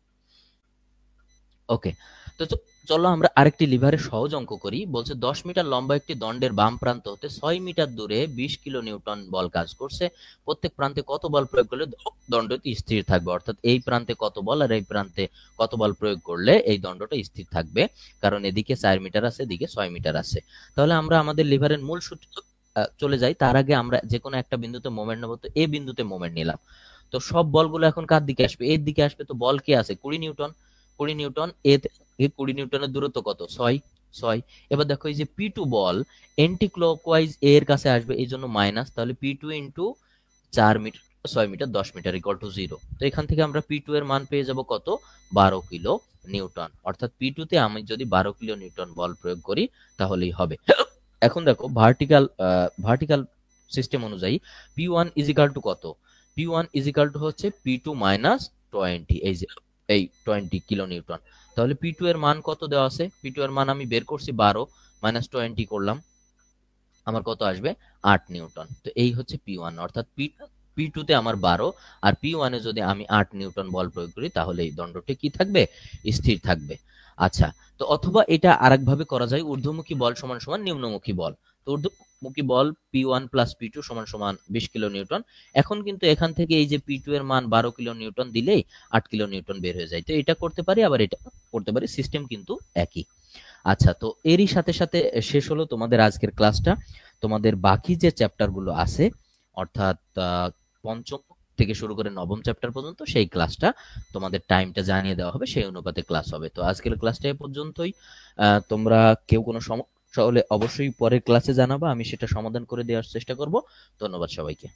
ওকে, তো চলো আমরা আরেকটি লিভারের সহজ অঙ্ক করি। বলছে 10 মিটার লম্বা একটি দণ্ডের বাম প্রান্ত হতে 6 মিটার দূরে 20 কিলো নিউটন বল কাজ করছে। প্রত্যেক প্রান্তে কত বল প্রয়োগ করলে দণ্ডটি স্থির থাকবে। অর্থাৎ এই প্রান্তে কত বল আর এই প্রান্তে কত বল প্রয়োগ করলে এই দণ্ডটা স্থির থাকবে, কারণ এদিকে 4 মিটার আছে, এদিকে 6 মিটার আছে। তাহলে আমরা আমাদের লিভারের মূল সূত্র চলে যাই। তার আগে আমরা যে কোনো একটা বিন্দুতে মোমেন্ট নেবো। তো এ বিন্দুতে মোমেন্ট নিলাম, তো সব বলগুলো এখন কার দিকে আসবে, এর দিকে আসবে। তো বল কি আছে, 20 নিউটন। 20 নিউটন, এ 20 নিউটনের দূরত্ব কত, 6। এবার দেখো এই যে P2 বল এন্টি ক্লকওয়াইজ এর কাছে আসবে, এই জন্য মাইনাস। তাহলে P2 into 4 metre 6 metre 10 metre equal to 0। তো এখান থেকে আমরা P2 এর মান পেয়ে যাব কত, 12 কিলো নিউটন। অর্থাৎ P2 তে আমি যদি 12 কিলো নিউটন বল প্রয়োগ করি তাহলেই হবে। এখন দেখো ভার্টিক্যাল সিস্টেম অনুযায়ী P1 ইজ ইকাল টু কত, P1 ইজ ইকাল টু হচ্ছে P2 মাইনাস 20, এই 20 কিলো নিউটন। তাহলে P2 এর মান কত দেওয়া আছে, P2 এর মান আমি বের করছি 12 মাইনাস 20 করলাম, আমার কত আসবে 8 নিউটন। তো এই হচ্ছে P1, অর্থাৎ P2 তে আমার 12 আর P1 এ যদি আমি 8 নিউটন বল প্রয়োগ করি, তাহলে এই দণ্ডটি কি থাকবে, স্থির থাকবে। আচ্ছা, তো অথবা এটা আরেকভাবে করা যায়, ঊর্ধ্বমুখী বল সমান সমান নিম্নমুখী বল। তো ঊর্ধ্বমুখী বল P1 প্লাস P2 সমান সমান 20 কিলো নিউটন। এখন কিন্তু এখান থেকে এই যে P2 এর মান 12 কিলো নিউটন দিলেই 8 কিলো নিউটন বের হয়ে যায়। তো এটা করতে পারি, আবার এটা করতে পারি, সিস্টেম কিন্তু একই। আচ্ছা, তো এরই সাথে সাথে শেষ হলো তোমাদের আজকের ক্লাসটা। তোমাদের বাকি যে চ্যাপ্টারগুলো আছে, অর্থাৎ পঞ্চম থেকে শুরু করে নবম চ্যাপ্টার পর্যন্ত, সেই ক্লাসটা তোমাদের টাইমটা জানিয়ে দেওয়া হবে, সেই অনুপাতে ক্লাস হবে। তো আজকের ক্লাসটা এ পর্যন্তই। তোমরা কেউ কোনো সমস্যা হলে অবশ্যই পরের ক্লাসে জানাবা, আমি সেটা সমাধান করে দেওয়ার চেষ্টা করব। ধন্যবাদ সবাইকে।